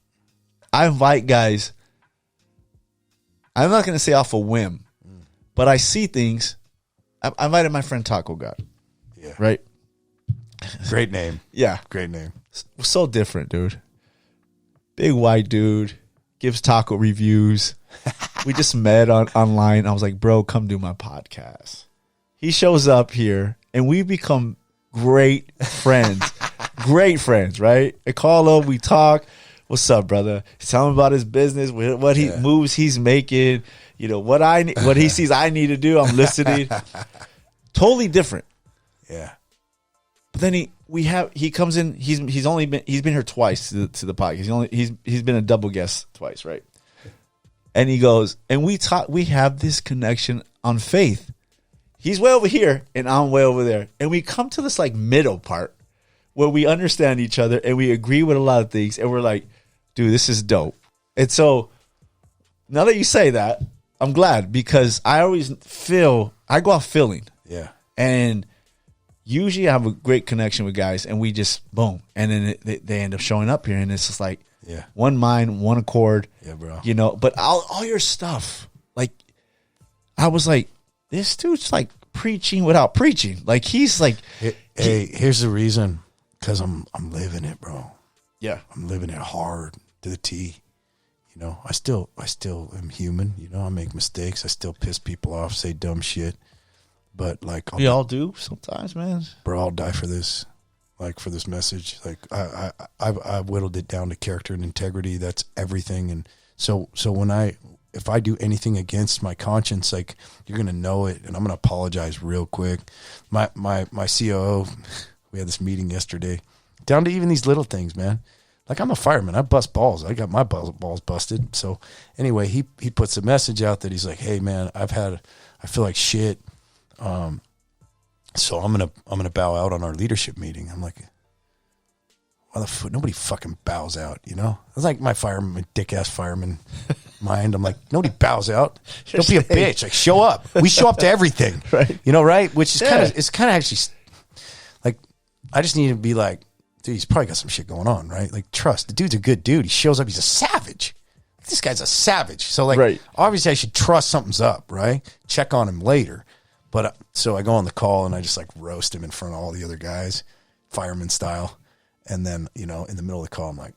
I invite guys. I'm not going to say off a whim, but I see things. I invited my friend Taco God. Yeah. Right? Great name. Yeah. Great name. So different, dude. Big white dude. Gives taco reviews. We just met online. I was like, bro, come do my podcast. He shows up here, and we become great friends. Great friends, right? I call him, we talk. What's up, brother? He's telling me about his business, what he moves he's making, you know, what he sees I need to do. I'm listening. Totally different. Yeah. But then he comes in. He's been here twice to the podcast. He's been a double guest twice, right? And he goes, and we have this connection on faith. He's way over here, and I'm way over there, and we come to this like middle part where we understand each other and we agree with a lot of things, and we're like, dude, this is dope. And so now that you say that, I'm glad, because I always go off feeling. Yeah. And usually I have a great connection with guys, and we just boom, and then they end up showing up here, and it's just like one mind, one accord. Yeah, bro. You know, but all your stuff, like, I was like, this dude's like preaching without preaching. Like, he's like, hey, here's the reason, because I'm living it, bro. yeah, I'm living it hard to the T. You know, I still am human. You know, I make mistakes. I still piss people off, say dumb shit. But like, we all do sometimes, man. Bro, I'll die for this. Like, for this message. Like, I've whittled it down to character and integrity. That's everything. And so if I do anything against my conscience, like, you're gonna know it, and I'm gonna apologize real quick. My COO, we had this meeting yesterday, down to even these little things, man. Like, I'm a fireman. I bust balls. I got my balls busted. So anyway, he puts a message out that he's like, hey man, I feel like shit. So I'm gonna bow out on our leadership meeting. I'm like, why the fuck? Nobody fucking bows out, you know? It's like my dick ass fireman mind. I'm like, nobody bows out. Don't be a bitch. Like, show up. We show up to everything, right? You know, right? Which is kind of actually like, I just need to be like, dude, he's probably got some shit going on, right? Like, trust. The dude's a good dude. He shows up. He's a savage. This guy's a savage. So, like, obviously I should trust something's up, right? Check on him later. But so I go on the call and I just like roast him in front of all the other guys, fireman style. And then, you know, in the middle of the call, I'm like,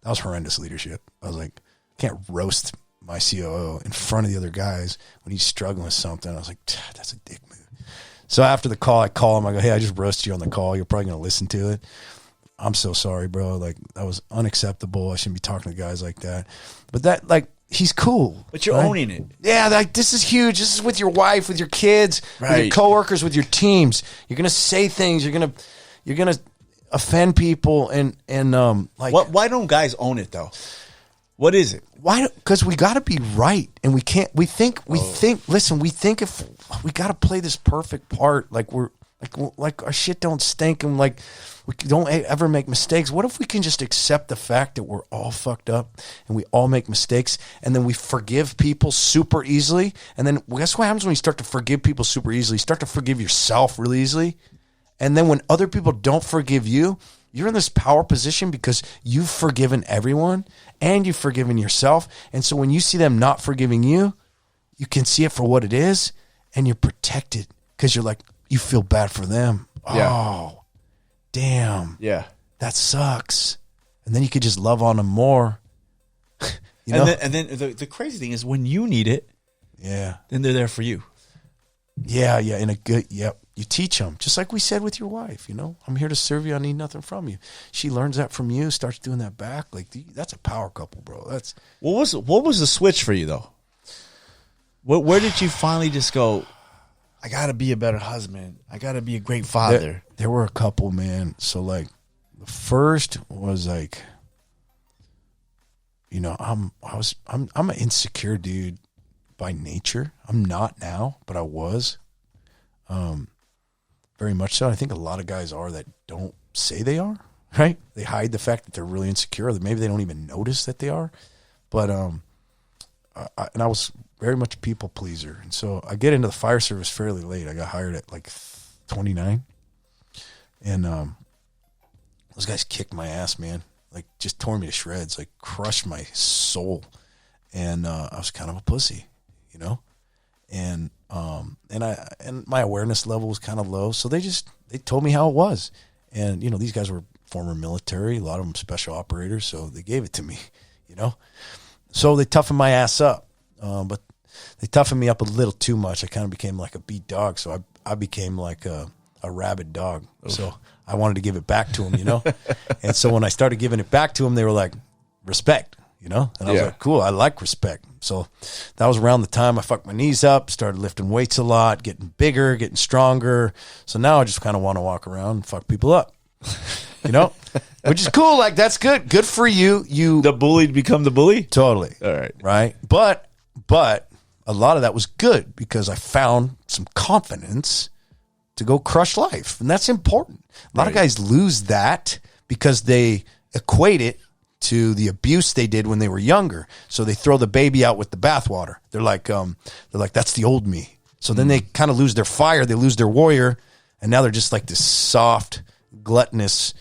that was horrendous leadership. I was like, I can't roast my COO in front of the other guys when he's struggling with something. I was like, that's a dick move. So after the call, I call him. I go, hey, I just roasted you on the call. You're probably going to listen to it. I'm so sorry, bro. Like, that was unacceptable. I shouldn't be talking to guys like that. But that, like, he's cool. But you're owning it. Yeah, like, this is huge. This is with your wife, with your kids, with your coworkers, with your teams. You're gonna say things. You're gonna offend people, and like. Why don't guys own it though? What is it? Why? Because we got to be right, and we can't. We think. Listen, we think if we got to play this perfect part, like we're like our shit don't stink, and like we don't ever make mistakes. What if we can just accept the fact that we're all fucked up and we all make mistakes, and then we forgive people super easily? And then guess what happens when you start to forgive people super easily? You start to forgive yourself really easily, and then when other people don't forgive you, you're in this power position because you've forgiven everyone and you've forgiven yourself. And so when you see them not forgiving you, you can see it for what it is, and you're protected because you're like, you feel bad for them. Yeah. Oh, damn. Yeah. That sucks. And then you could just love on them more. You know? And then the crazy thing is when you need it, yeah, then they're there for you. Yeah. In a good, yep. You teach them, just like we said with your wife, you know, I'm here to serve you. I need nothing from you. She learns that from you, starts doing that back. Like, that's a power couple, bro. That's what was the switch for you though? Where did you finally just go, I got to be a better husband. I got to be a great father. There were a couple, man. So like the first was like, you know, I'm an insecure dude by nature. I'm not now, but I was. Very much so. I think a lot of guys are that don't say they are, right? They hide the fact that they're really insecure, or that maybe they don't even notice that they are. But I was very much a people pleaser, and so I get into the fire service fairly late. I got hired at like 29, and those guys kicked my ass, man. Like, just tore me to shreds, like crushed my soul, and I was kind of a pussy, you know, and my awareness level was kind of low, so they told me how it was, and you know, these guys were former military, a lot of them special operators, so they gave it to me, you know, so they toughened my ass up, but they toughened me up a little too much. I kind of became like a beat dog, so I became like a rabid dog. Oof. So I wanted to give it back to them, you know, and so when I started giving it back to them, they were like, respect, you know, and I was like, cool, I like respect. So that was around the time I fucked my knees up, started lifting weights a lot, getting bigger, getting stronger. So now I just kind of want to walk around and fuck people up, you know, which is cool. Like, that's good. Good for you. The bullied become the bully? Totally. All right. Right. But a lot of that was good because I found some confidence to go crush life. And that's important. A lot of guys lose that because they equate it to the abuse they did when they were younger. So they throw the baby out with the bathwater. They're like, that's the old me. So then they kind of lose their fire. They lose their warrior. And now they're just like this soft, gluttonous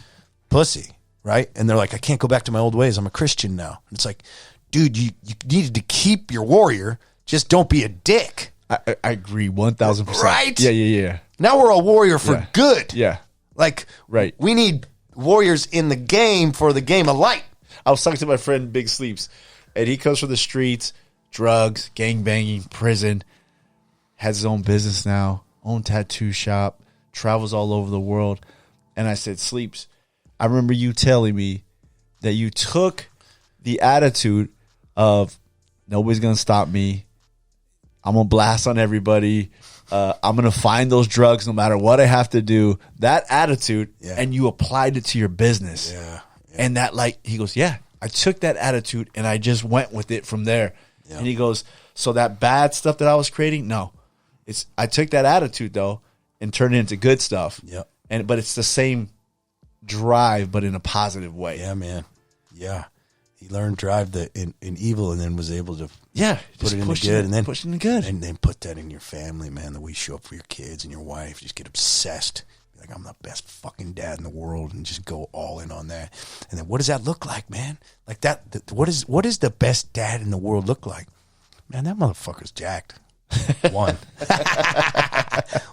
pussy, right? And they're like, I can't go back to my old ways. I'm a Christian now. And it's like, dude, you needed to keep your warrior. Just don't be a dick. I agree 1,000%. Right? Yeah. Now we're a warrior for good. Yeah. Like, right. We need warriors in the game for the game of light. I was talking to my friend Big Sleeps, and he comes from the streets, drugs, gangbanging, prison, has his own business now, own tattoo shop, travels all over the world. And I said, Sleeps, I remember you telling me that you took the attitude of nobody's going to stop me. I'm going to blast on everybody. I'm going to find those drugs no matter what I have to do. That attitude, and you applied it to your business. Yeah. And that, like, he goes, yeah, I took that attitude and I just went with it from there. Yeah. And he goes, so that bad stuff that I was creating, no, I took that attitude though and turned it into good stuff. Yeah. But it's the same drive, but in a positive way. Yeah, man. Yeah. He learned drive in evil and then was able to put it into good. And then push it into good. And then put that in your family, man. The way you show up for your kids and your wife. Just get obsessed. Like, I'm the best fucking dad in the world, and just go all in on that. And then what does that look like, man? Like that, what is the best dad in the world look like? Man, that motherfucker's jacked. One.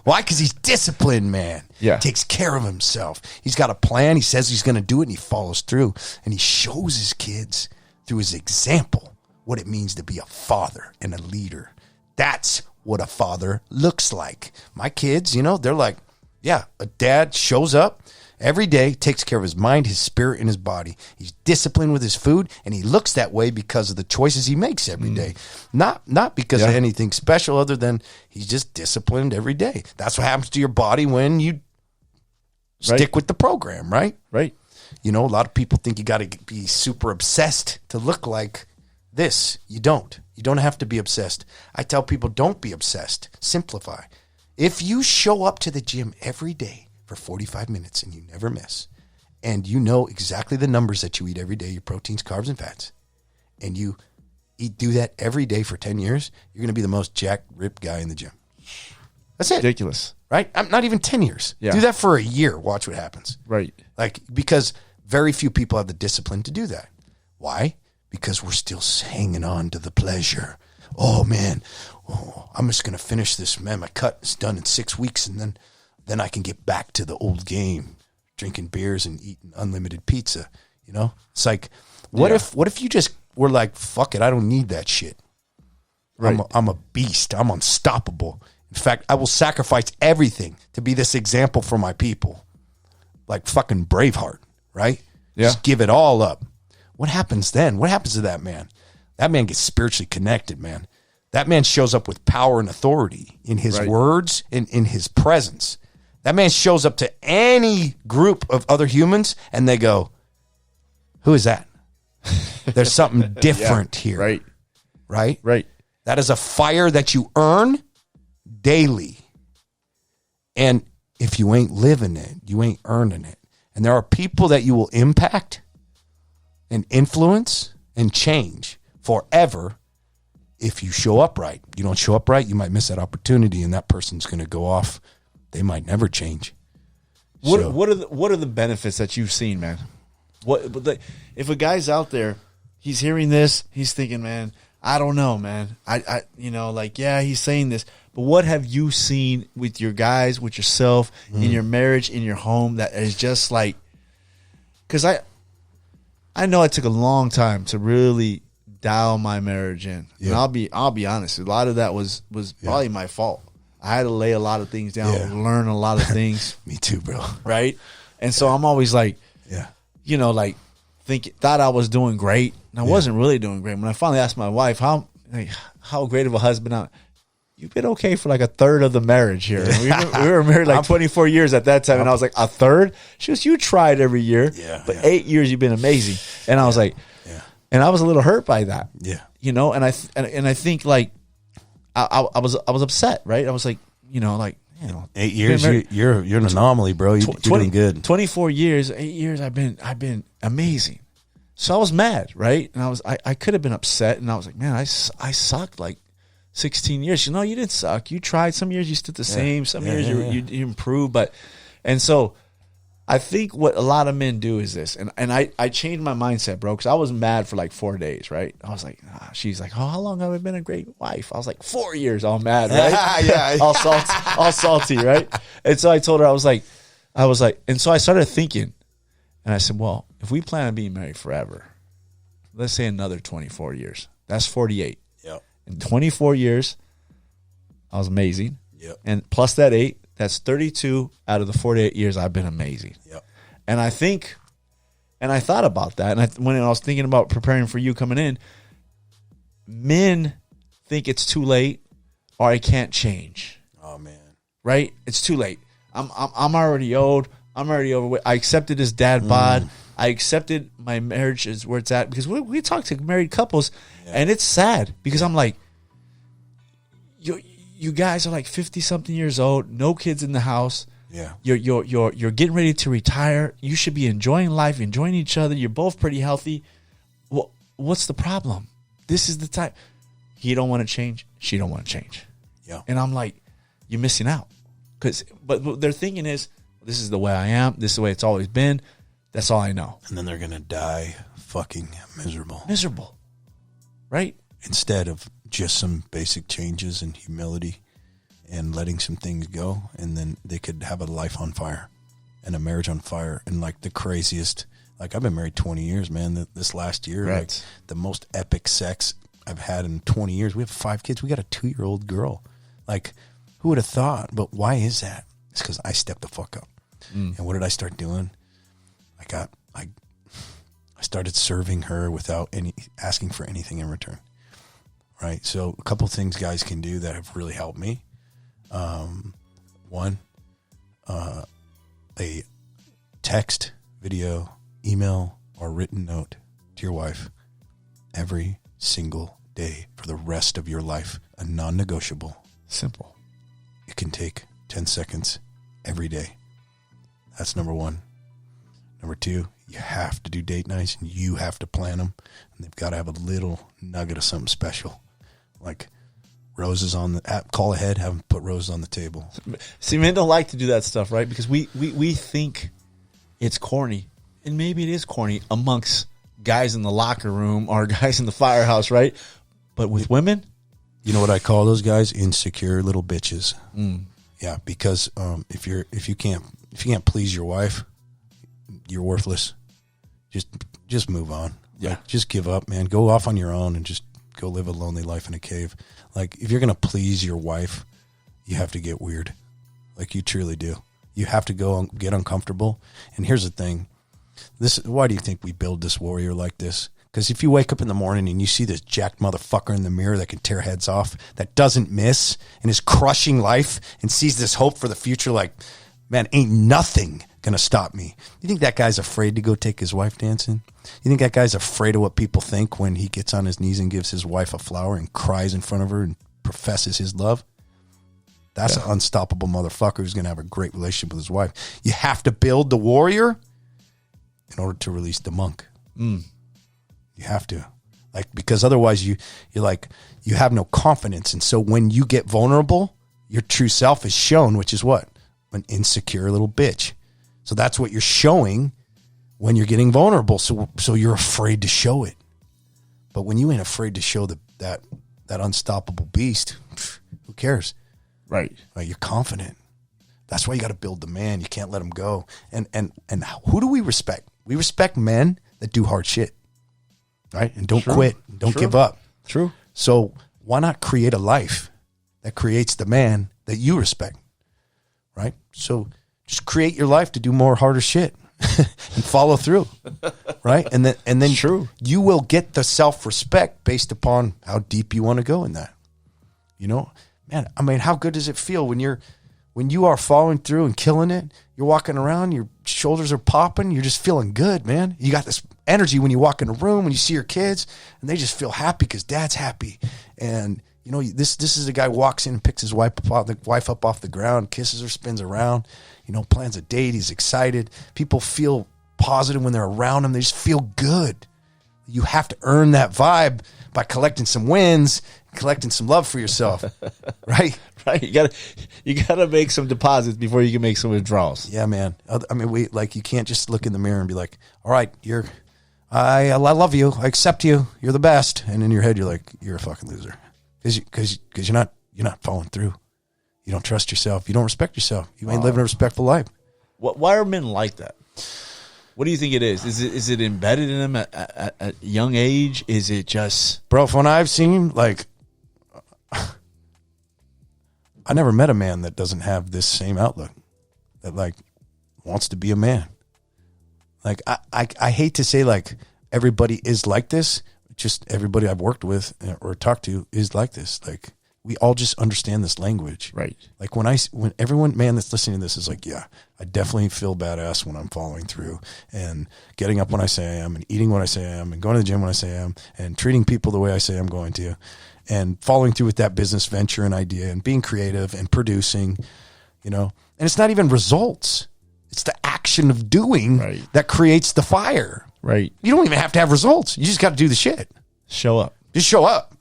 Why? Because he's disciplined, man. Yeah. Takes care of himself. He's got a plan. He says he's going to do it, and he follows through. And he shows his kids through his example what it means to be a father and a leader. That's what a father looks like. My kids, they're like, yeah, a dad shows up every day, takes care of his mind, his spirit, and his body. He's disciplined with his food, and he looks that way because of the choices he makes every day. Not because of anything special other than he's just disciplined every day. That's what happens to your body when you stick with the program, right? Right. A lot of people think you got to be super obsessed to look like this. You don't. You don't have to be obsessed. I tell people, don't be obsessed. Simplify. If you show up to the gym every day for 45 minutes and you never miss, and you know exactly the numbers that you eat every day, your proteins, carbs, and fats, and you do that every day for 10 years, you're going to be the most jacked, ripped guy in the gym. That's it. Ridiculous. Right? I'm not even 10 years. Yeah. Do that for a year. Watch what happens. Right. Like, because very few people have the discipline to do that. Why? Because we're still hanging on to the pleasure. Oh, man. Oh, I'm just going to finish this. Man, my cut is done in 6 weeks, and then I can get back to the old game, drinking beers and eating unlimited pizza. It's like, what if you just were like, fuck it, I don't need that shit. Right. I'm a beast. I'm unstoppable. In fact, I will sacrifice everything to be this example for my people. Like fucking Braveheart, right? Yeah. Just give it all up. What happens then? What happens to that man? That man gets spiritually connected, man. That man shows up with power and authority in his words and in his presence. That man shows up to any group of other humans and they go, who is that? There's something different here. Right. Right? Right. That is a fire that you earn daily. And if you ain't living it, you ain't earning it. And there are people that you will impact and influence and change forever if you show up right. You don't show up right, you might miss that opportunity, and that person's going to go off. They might never change. What are the benefits that you've seen, man? If a guy's out there, he's hearing this, he's thinking, man, I don't know, man. He's saying this, but what have you seen with your guys, with yourself, in your marriage, in your home, that is just like, because I know it took a long time to really dial my marriage in. Yeah. And I'll be honest, a lot of that was probably my fault. I had to lay a lot of things down, learn a lot of things. Me too, bro. Right? And so I'm always like, thought I was doing great, and I wasn't really doing great. When I finally asked my wife, how great of a husband I'm, you've been okay for like a third of the marriage here. We were married like 24 years at that time, and I was like, a third? She goes, you tried every year, but 8 years you've been amazing. And I was like, and I was a little hurt by that. Yeah. And I think like I was upset, right? I was like, 8 years, you're an anomaly, bro. You're doing good. 24 years, 8 years, I've been amazing. So I was mad, right? And I could have been upset, and I was like, man, I sucked like 16 years. You didn't suck. You tried. Some years you stood the same. Some years you improved, and so I think what a lot of men do is this, and I changed my mindset, bro, because I was mad for like 4 days, right? I was like, she's like, oh, how long have I been a great wife? I was like, 4 years, all mad, right? all salty, right? And so I told her, I was like, and so I started thinking, and I said, well, if we plan on being married forever, let's say another 24 years, that's 48. Yep. In 24 years, I was amazing. Yep. And plus that 8, that's 32 out of the 48 years I've been amazing. Yep. And I thought about that. And when I was thinking about preparing for you coming in, men think it's too late or I can't change. Oh, man. Right? It's too late. I'm already old. I'm already overweight. I accepted this dad bod. I accepted my marriage is where it's at because we talk to married couples, and it's sad because I'm like, you guys are like 50-something years old, no kids in the house. Yeah. You're getting ready to retire. You should be enjoying life, enjoying each other. You're both pretty healthy. What's the problem? This is the time. He don't want to change. She don't want to change. Yeah. And I'm like, you're missing out. But what they're thinking is, this is the way I am. This is the way it's always been. That's all I know. And then they're going to die fucking miserable. Miserable. Right? Instead of just some basic changes and humility and letting some things go. And then they could have a life on fire and a marriage on fire. And like the craziest, like I've been married 20 years, man. This last year, right. Like the most epic sex I've had in 20 years. We have 5 kids. We got a 2-year-old girl. Like, who would have thought? But why is that? It's because I stepped the fuck up. And what did I start doing? I started serving her without asking for anything in return. Right? So a couple things guys can do that have really helped me. One, a text, video, email, or written note to your wife every single day for the rest of your life. A non-negotiable. Simple. It can take 10 seconds every day. That's number 1. Number 2, you have to do date nights and you have to plan them. And they've got to have a little nugget of something special. Like roses on the app, call ahead, have them put roses on the table. See, men don't like to do that stuff, right? Because we think it's corny. And maybe it is corny amongst guys in the locker room or guys in the firehouse, right? But with women, you know what I call those guys? Insecure little bitches. Yeah, because if you can't please your wife, you're worthless. Just move on. Yeah, like, just give up, man. Go off on your own and just go live a lonely life in a cave. Like if you're gonna please your wife, you have to get weird. Like you truly do. You have to go and get uncomfortable. And here's the thing. Why do you think we build this warrior like this? Because if you wake up in the morning and you see this jacked motherfucker in the mirror that can tear heads off, that doesn't miss and is crushing life and sees this hope for the future, like, man, ain't nothing going to stop me. You think that guy's afraid to go take his wife dancing? You think that guy's afraid of what people think when he gets on his knees and gives his wife a flower and cries in front of her and professes his love? That's an unstoppable motherfucker who's going to have a great relationship with his wife. You have to build the warrior in order to release the monk. You have to, like, because otherwise you're like, you have no confidence. And so when you get vulnerable, your true self is shown, which is what? An insecure little bitch. So that's what you're showing when you're getting vulnerable. So you're afraid to show it. But when you ain't afraid to show that unstoppable beast, who cares? right? You're confident. That's why you got to build the man. You can't let him go. And who do we respect? We respect men that do hard shit. Right? And don't quit. Don't give up. True. So why not create a life that creates the man that you respect? Right? So just create your life to do more harder shit and follow through. Right? And then True. You will get the self-respect based upon how deep you want to go in that. You know? Man, I mean, how good does it feel when you are following through and killing it? You're walking around, your shoulders are popping, you're just feeling good, man. You got this energy when you walk in a room, when you see your kids, and they just feel happy because dad's happy. And you know, this is a guy walks in and picks his wife up off the ground, kisses her, spins around, you know, plans a date, he's excited. People feel positive when they're around him. They just feel good. You have to earn that vibe by collecting some wins, collecting some love for yourself, right? Right. You gotta make some deposits before you can make some withdrawals. Yeah, man. I mean, you can't just look in the mirror and be like, all right, I love you. I accept you. You're the best. And in your head, you're like, you're a fucking loser. Because you're not following through. You don't trust yourself. You don't respect yourself. You ain't living a respectful life. Why are men like that? What do you think it is? Is it embedded in them at a young age? Is it just... Bro, from what I've seen, like, I never met a man that doesn't have this same outlook, that, like, wants to be a man. Like, I hate to say, like, everybody is like this. Just everybody I've worked with or talked to is like this. Like, we all just understand this language. Right. Like when everyone, man, that's listening to this is like, yeah, I definitely feel badass when I'm following through and getting up when I say I am and eating when I say I am and going to the gym when I say I am and treating people the way I say I'm going to and following through with that business venture and idea and being creative and producing, and it's not even results. It's the action of doing that creates the fire. Right. You don't even have to have results. You just got to do the shit. Show up. Just show up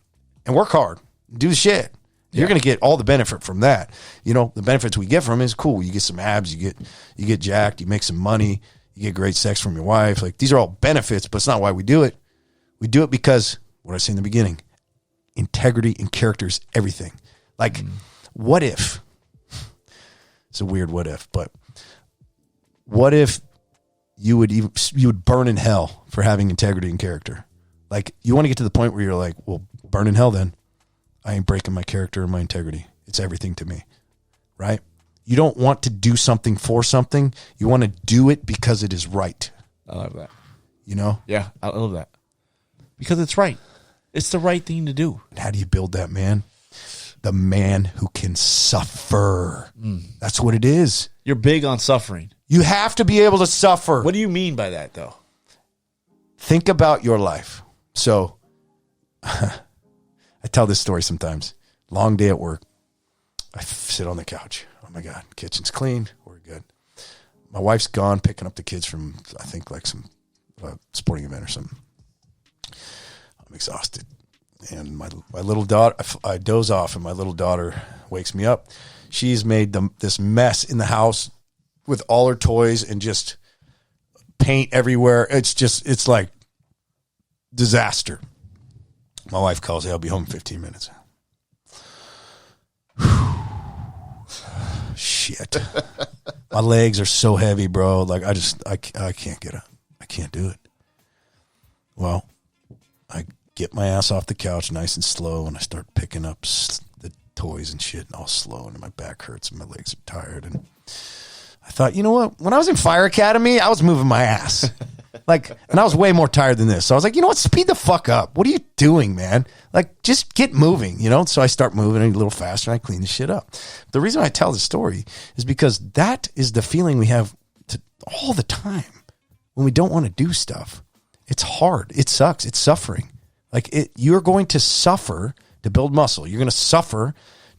and work hard. Do the shit. You're going to get all the benefit from that. The benefits we get from it is cool. You get some abs, you get jacked, you make some money, you get great sex from your wife. Like these are all benefits, but it's not why we do it. We do it because what I said in the beginning, integrity and character is everything. Like what if, it's a weird what if, but what if you would burn in hell for having integrity and character? Like you want to get to the point where you're like, well, burn in hell then. I ain't breaking my character or my integrity. It's everything to me, right? You don't want to do something for something. You want to do it because it is right. I love that. Yeah, I love that. Because it's right. It's the right thing to do. And how do you build that man? The man who can suffer. That's what it is. You're big on suffering. You have to be able to suffer. What do you mean by that, though? Think about your life. So I tell this story sometimes. Long day at work. I sit on the couch. Oh my God, kitchen's clean. We're good. My wife's gone picking up the kids from, I think, like some sporting event or something. I'm exhausted. And my little daughter, I doze off and my little daughter wakes me up. She's made this mess in the house with all her toys and just paint everywhere. It's like disaster. My wife calls, hey, I'll be home in 15 minutes. Shit. My legs are so heavy, bro. Like I can't get up. I can't do it. Well, I get my ass off the couch nice and slow and I start picking up the toys and shit and all slow and my back hurts and my legs are tired. And I thought, you know what? When I was in Fire Academy, I was moving my ass. And I was way more tired than this. So I was like, you know what? Speed the fuck up. What are you doing, man? Like, just get moving, So I start moving a little faster and I clean the shit up. The reason I tell this story is because that is the feeling we have all the time when we don't want to do stuff. It's hard. It sucks. It's suffering. You're going to suffer to build muscle. You're going to suffer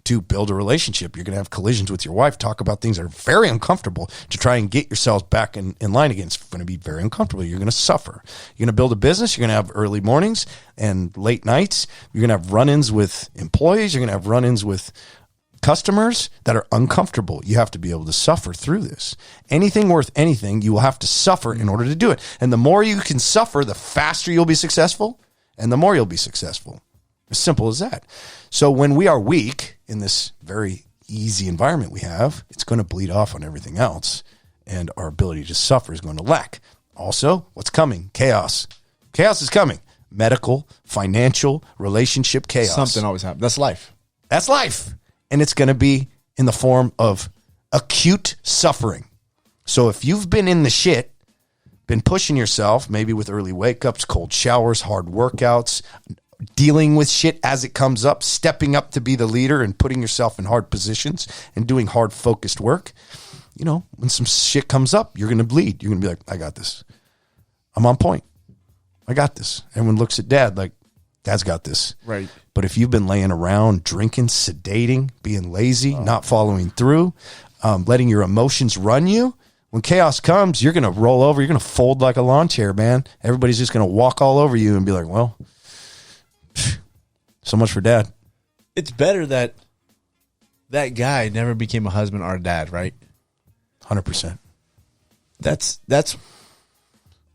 to build a relationship. You're going to have collisions with your wife, talk about things that are very uncomfortable to try and get yourselves back in line again. It's going to be very uncomfortable. You're going to suffer. You're going to build a business. You're going to have early mornings and late nights. You're going to have run-ins with employees. You're going to have run-ins with customers that are uncomfortable. You have to be able to suffer through this. Anything worth anything, you will have to suffer in order to do it. And the more you can suffer, the faster you'll be successful and the more you'll be successful. As simple as that. So when we are weak in this very easy environment we have, it's going to bleed off on everything else. And our ability to suffer is going to lack. Also, what's coming? Chaos. Chaos is coming. Medical, financial, relationship chaos. Something always happens. That's life. That's life. And it's going to be in the form of acute suffering. So if you've been in the shit, been pushing yourself, maybe with early wake-ups, cold showers, hard workouts, dealing with shit as it comes up, stepping up to be the leader and putting yourself in hard positions and doing hard focused work, when some shit comes up, you're going to bleed. You're going to be like, I got this. I'm on point. I got this. Everyone looks at dad like, dad's got this. Right. But if you've been laying around, drinking, sedating, being lazy, not following through, letting your emotions run you, when chaos comes, you're going to roll over. You're going to fold like a lawn chair, man. Everybody's just going to walk all over you and be like, well, so much for dad. It's better that guy never became a husband or a dad, right? 100%. That's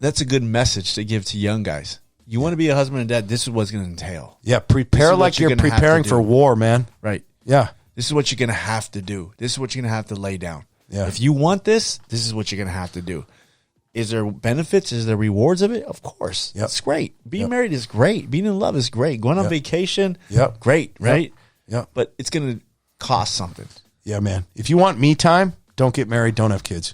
a good message to give to young guys. You want to be a husband and dad, this is what's going to entail. Yeah, prepare like you're preparing for war, man. Right. Yeah. This is what you're going to have to do. This is what you're going to have to lay down. Yeah. If you want this is what you're going to have to do. Is there benefits? Is there rewards of it? Of course. Yep. It's great. Being married is great. Being in love is great. Going on vacation, great, right? Yeah. But it's going to cost something. Yeah, man. If you want me time, don't get married, don't have kids.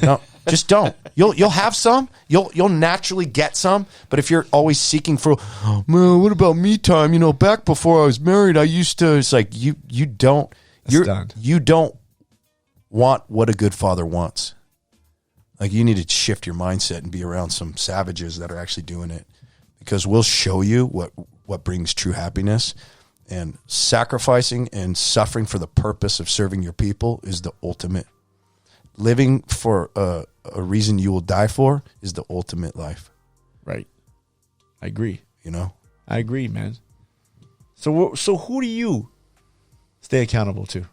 No, just don't. You'll have some. You'll naturally get some. But if you're always seeking for, oh, man, what about me time? You know, back before I was married, I used to. It's like you don't. You don't want what a good father wants. Like, you need to shift your mindset and be around some savages that are actually doing it, because we'll show you what brings true happiness. And sacrificing and suffering for the purpose of serving your people is the ultimate. Living for a reason you will die for is the ultimate life. Right. I agree. You know? I agree, man. So who do you stay accountable to?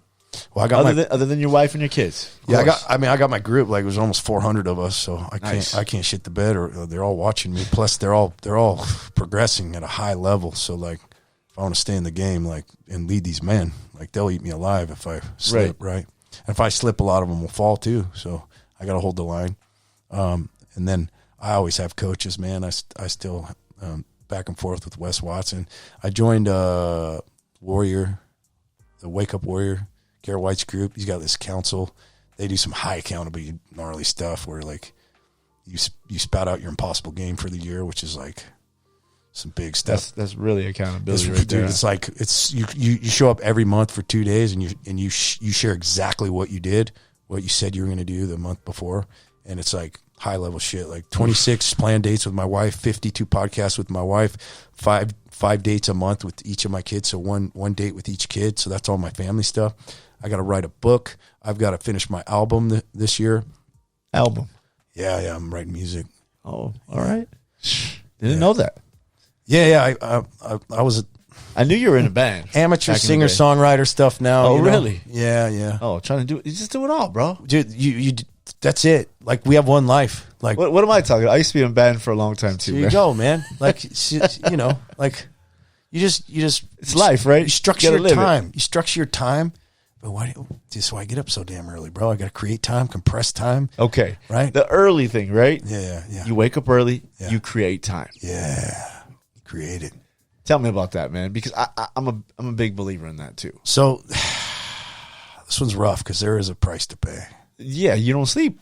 Well, I got other than your wife and your kids. Yeah, I got my group. Like, it was almost 400 of us, so I can't shit the bed, or they're all watching me. Plus, they're all progressing at a high level. So, like, if I want to stay in the game, like, and lead these men, like, they'll eat me alive if I slip, right? And if I slip, a lot of them will fall too. So I got to hold the line. And then I always have coaches, man. I still back and forth with Wes Watson. I joined Warrior, the Wake Up Warrior, Garrett White's group. He's got this council. They do some high accountability, gnarly stuff where, like, you spout out your impossible game for the year, which is like some big stuff. That's really accountability, right there. It's like, you show up every month for 2 days, and you share exactly what you did, what you said you were going to do the month before, and it's like high level shit. Like 26 planned dates with my wife, 52 podcasts with my wife, five dates a month with each of my kids. So one date with each kid. So that's all my family stuff. I got to write a book. I've got to finish my album this year. Album? Yeah, I'm writing music. Oh, all right. Didn't know that. Yeah. I was I knew you were in a band. Amateur singer songwriter stuff now. Oh, you know? really? Yeah. Oh, trying to do it. You just do it all, bro. Dude, you that's it. Like, we have one life. Like, what am I talking about? I used to be in a band for a long time too. There you go, man. Like, you know, like, you just it's life, right? You structure your time. You structure your time. But why I get up so damn early, bro? I got to create time, compress time. Okay. Right? The early thing, right? Yeah. You wake up early, you create time. Yeah. Create it. Tell me about that, man, because I'm a big believer in that too. So this one's rough because there is a price to pay. Yeah, you don't sleep.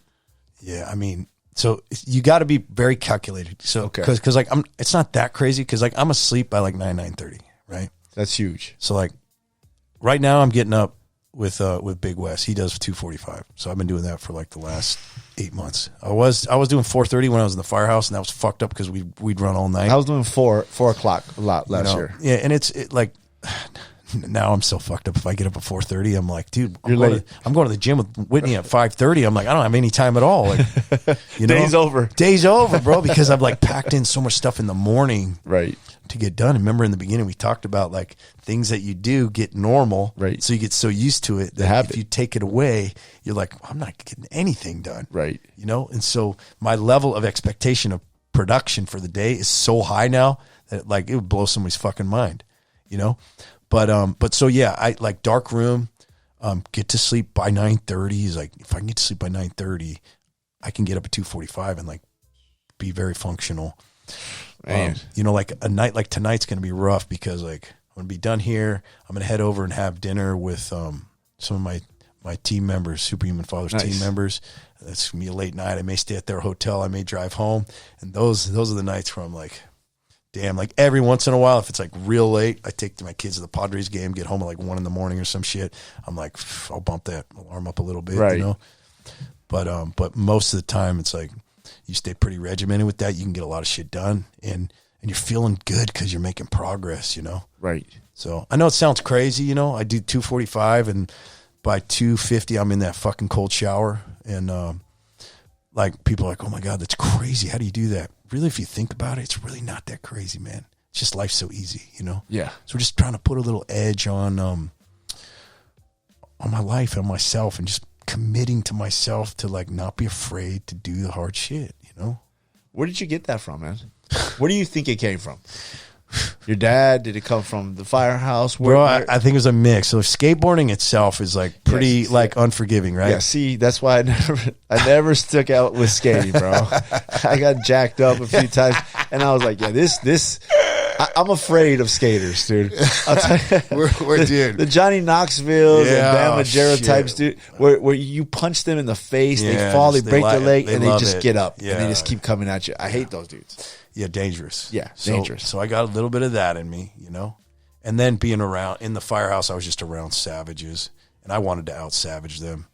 Yeah, I mean, so you got to be very calculated. So because like it's not that crazy because, like, I'm asleep by like 9:30, right? That's huge. So, like, right now I'm getting up with Big West. He does 2:45. So I've been doing that for like the last 8 months. I was doing 4:30 when I was in the firehouse, and that was fucked up because we'd run all night. I was doing 4 o'clock a lot last year. Yeah, and it's like now I'm so fucked up. If I get up at 4:30, I'm like, dude, I'm going to the gym with Whitney at 5:30. I'm like, I don't have any time at all. Like, you know, Day's over, bro, because I've like packed in so much stuff in the morning, right, to get done. And remember in the beginning we talked about like things that you do get normal, right? So you get so used to it that if you take it away, you're like, I'm not getting anything done, right? You know, and so my level of expectation of production for the day is so high now that like it would blow somebody's fucking mind, you know. But so yeah, I like dark room, get to sleep by 9:30. He's like, if I can get to sleep by 9:30, I can get up at 2:45 and like be very functional. You know, like a night like tonight's going to be rough because like I'm going to be done here. I'm going to head over and have dinner with some of my team members, Superhuman Fathers team members. It's going to be a late night. I may stay at their hotel. I may drive home. And those are the nights where I'm like, damn, like every once in a while, if it's like real late, I take my kids to the Padres game, get home at like 1 a.m. or some shit. I'm like, I'll bump that alarm up a little bit, you know? But most of the time it's like, you stay pretty regimented with that. You can get a lot of shit done and you're feeling good because you're making progress, you know? Right. So I know it sounds crazy, you know, I do 2:45 and by 2:50, I'm in that fucking cold shower. And, like people are like, oh my God, that's crazy. How do you do that? Really, if you think about it, it's really not that crazy, man. It's just life's so easy, you know? Yeah. So we're just trying to put a little edge on my life and myself and just committing to myself to like not be afraid to do the hard shit, you know? Where did you get that from, man? Where do you think it came from? Your dad? Did it come from the firehouse? Bro, I think it was a mix. So skateboarding itself is like pretty unforgiving, right? Yeah, see, that's why I never stuck out with skating, bro. I got jacked up a few times and I was like, yeah, this I'm afraid of skaters, dude. I'll tell you, We're dude. the Johnny Knoxvilles Yeah, and Bama Jarrah shit. types, dude, where you punch them in the face, they Yeah, fall, they just- break they their li- leg, they and they love just it. get up, and Yeah. they just keep coming at you. I hate those dudes. Yeah, dangerous. Yeah, So- dangerous. So I got a little bit of that in me, and then being around in the firehouse, I was just around savages, and I wanted to out savage them.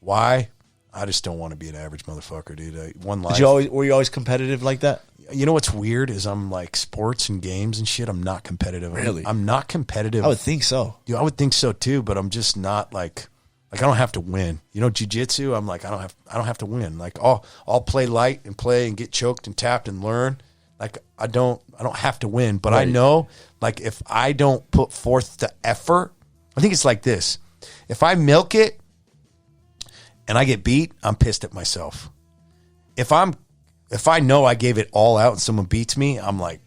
Why? I just don't want to be an average motherfucker, dude. One life. Were you always competitive like that? You know what's weird is I'm like sports and games and shit. I'm not competitive. Really? I'm not competitive. I would think so. I would think so too, but I'm just not like I don't have to win. Jiu-jitsu, I'm like I don't have to win. Like I'll play light and play and get choked and tapped and learn. Like I don't have to win, but I Right. know like if I don't put forth the effort, I think it's like this. If I milk it and I get beat, I'm pissed at myself. If I know I gave it all out and someone beats me, I'm like,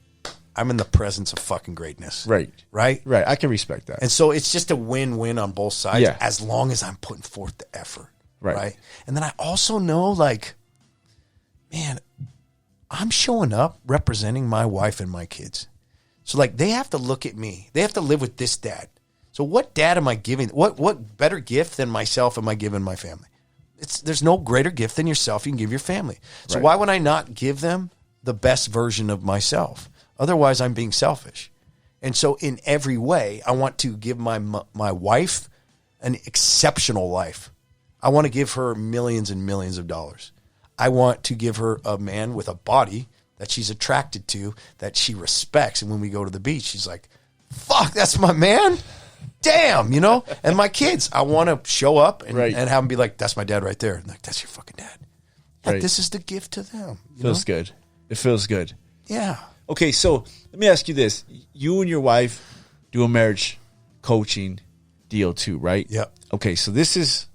I'm in the presence of fucking greatness. Right. Right? Right. I can respect that. And so it's just a win-win on both sides Yeah. as long as I'm putting forth the effort. Right. And then I also know, like, man, I'm showing up representing my wife and my kids. So, like, they have to look at me. They have to live with this dad. So what dad am I giving? What better gift than myself am I giving my family? There's no greater gift than yourself you can give your family. So Right. why would I not give them the best version of myself? Otherwise, I'm being selfish. And so in every way, I want to give my wife an exceptional life. I want to give her millions and millions of dollars. I want to give her a man with a body that she's attracted to, that she respects. And when we go to the beach, she's like, fuck, that's my man. Damn, And my kids, I want to show up and, Right. and have them be like, that's my dad right there. And like, that's your fucking dad. Like, Right. this is the gift to them. Feels good. It feels good. Yeah. Okay, so let me ask you this: you and your wife do a marriage coaching deal too, right? Yep. Okay, so this is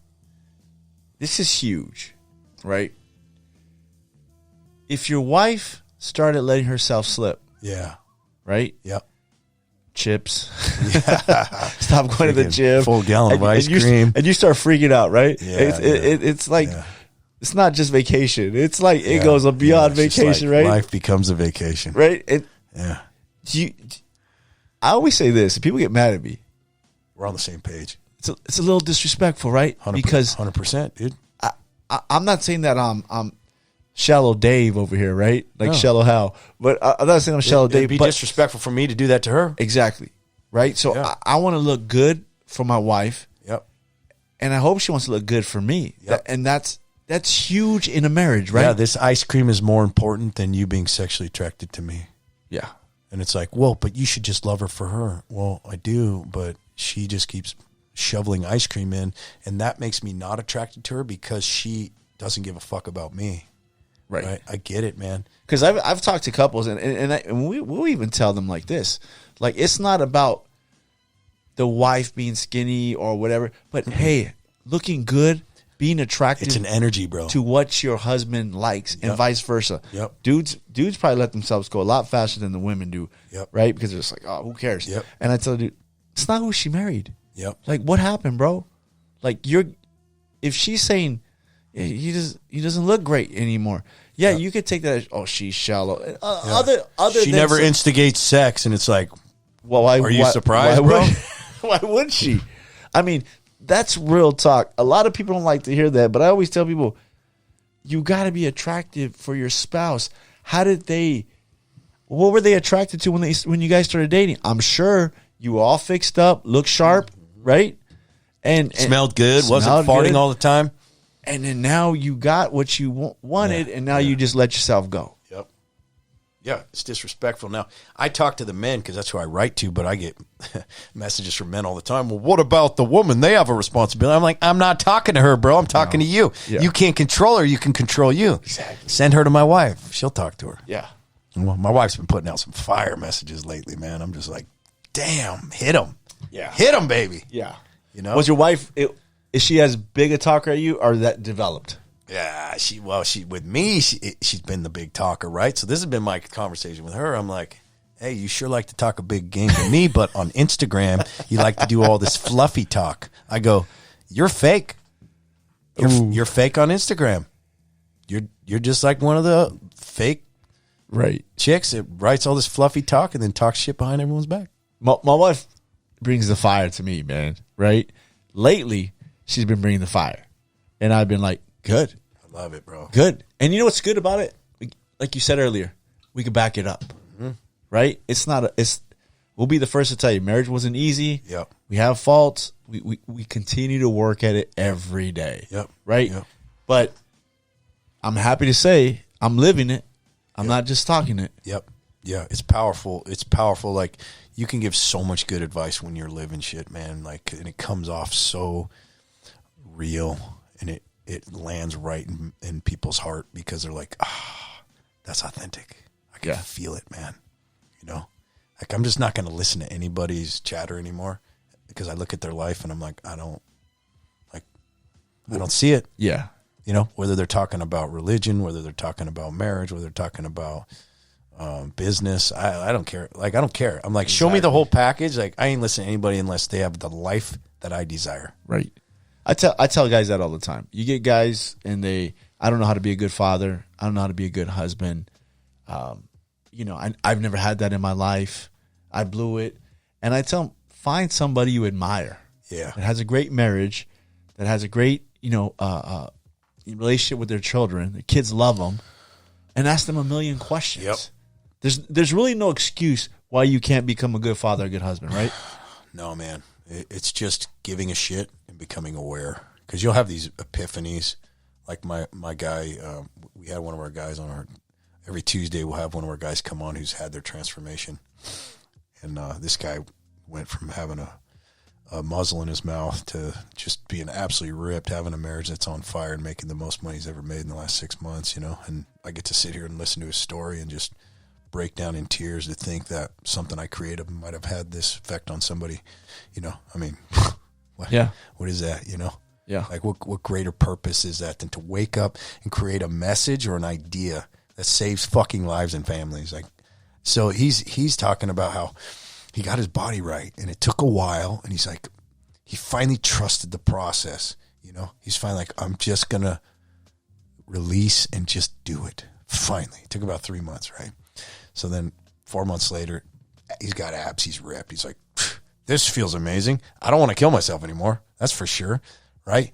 huge, right? If your wife started letting herself slip, Yeah. right? Yep. Chips. Stop going to the Freaking gym. full gallon of ice you, cream. and you start freaking out, right? Yeah, it's like Yeah. it's not just vacation. It's like it Yeah. goes beyond Yeah, it's just vacation, like right? Life becomes a vacation. Right? And Yeah. I always say this, and people get mad at me. We're on the same page. It's a little disrespectful, right? 100%, Because 100%, dude. I'm not saying that I'm shallow Dave over here, right? Like No. shallow Hal. But I'm not saying I'm shallow It'd Dave. be But disrespectful for me to do that to her. exactly, right? So Yeah. I want to look good for my wife, Yep. and I hope she wants to look good for me. Yep. And that's huge in a marriage, right? Yeah, this ice cream is more important than you being sexually attracted to me. Yeah. And it's like, well, but you should just love her for her. Well, I do, but she just keeps shoveling ice cream in, and that makes me not attracted to her because she doesn't give a fuck about me. Right. I get it, man. Because I've talked to couples, and we'll even tell them like this: like, it's not about the wife being skinny or whatever, but hey, looking good, being attracted. It's an energy, bro. To what your husband likes, and Yep. vice versa. Yep. Dudes probably let themselves go a lot faster than the women do. Yep. Right? Because they're just like, oh, who cares? Yep. And I tell the dude, it's not who she married. Yep. Like, what happened, bro? Like, if she's saying he doesn't look great anymore. Yeah, you could take that as, oh, she's shallow. Other She than never some- instigates sex, and it's like, well, why, Are you surprised, bro? Why would she? I mean, that's real talk. A lot of people don't like to hear that, but I always tell people, you got to be attractive for your spouse. What were they attracted to when you guys started dating? I'm sure you were all fixed up, looked sharp, right? And smelled good, wasn't smelled farting good. all the time. And then now you got what you wanted, Yeah, and now you just let yourself go. Yep. Yeah, it's disrespectful. Now, I talk to the men because that's who I write to, but I get messages from men all the time. Well, what about the woman? They have a responsibility. I'm like, I'm not talking to her, bro. I'm talking to you. Yeah. You can't control her. You can control you. Exactly. Send her to my wife. She'll talk to her. Yeah. Well, my wife's been putting out some fire messages lately, man. I'm just like, damn, hit him. Yeah. Hit him, baby. Yeah. You know? Was your wife, is she as big a talker as you, or that developed? Yeah, she with me, she's been the big talker, right? So this has been my conversation with her. I'm like, hey, you sure like to talk a big game to me, but on Instagram, you like to do all this fluffy talk. I go, you're fake. You're fake on Instagram. You're just like one of the fake Right. Chicks, it writes all this fluffy talk and then talks shit behind everyone's back. My wife brings the fire to me, man. Right. Lately, she's been bringing the fire, and I've been like, good. I love it, bro. Good. And you know what's good about it? Like you said earlier, we can back it up. Right? It's not we'll be the first to tell you marriage wasn't easy. Yep. We have faults. We continue to work at it every day. Yep. Right? Yep. But I'm happy to say I'm living it. I'm not just talking it. Yep. Yeah, it's powerful. It's powerful. Like, you can give so much good advice when you're living shit, man. Like, and it comes off so real, and it lands right in people's heart because they're like, that's authentic. I can feel it, man. You know, like, I'm just not going to listen to anybody's chatter anymore because I look at their life and I'm like, I don't see it. Yeah. You know, whether they're talking about religion, whether they're talking about marriage, whether they're talking about business, I don't care. Like, I don't care. I'm like, show me the whole package. Like, I ain't listening to anybody unless they have the life that I desire. Right. I tell guys that all the time. You get guys and I don't know how to be a good father. I don't know how to be a good husband. You know, I've never had that in my life. I blew it. And I tell them, find somebody you admire. Yeah. That has a great marriage, that has a great, relationship with their children. The kids love them. And ask them a million questions. Yep. There's really no excuse why you can't become a good father, a good husband, right? No, man. It's just giving a shit and becoming aware. Because you'll have these epiphanies. Like my guy, we had one of our guys on every Tuesday we'll have one of our guys come on who's had their transformation. And this guy went from having a muzzle in his mouth to just being absolutely ripped, having a marriage that's on fire and making the most money he's ever made in the last 6 months, you know. And I get to sit here and listen to his story and just break down in tears to think that something I created might have had this effect on somebody, you know. I mean, what is that, you know? Yeah. Like, what greater purpose is that than to wake up and create a message or an idea that saves fucking lives and families? Like, so he's talking about how he got his body right, and it took a while, and he's like, he finally trusted the process, you know? He's finally like, I'm just going to release and just do it. Finally. It took about 3 months, right? So then 4 months later, he's got abs, he's ripped. He's like, this feels amazing. I don't want to kill myself anymore. That's for sure, right?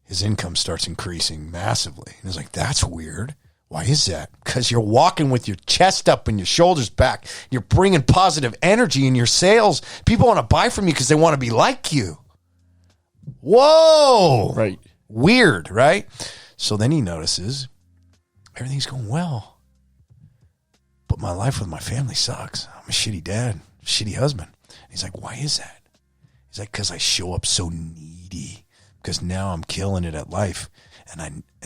His income starts increasing massively. And he's like, that's weird. Why is that? Because you're walking with your chest up and your shoulders back. You're bringing positive energy in your sales. People want to buy from you because they want to be like you. Whoa. Right. Weird, right? So then he notices everything's going well. But my life with my family sucks. I'm a shitty dad, shitty husband. And he's like, why is that? He's like, because I show up so needy. Because now I'm killing it at life. And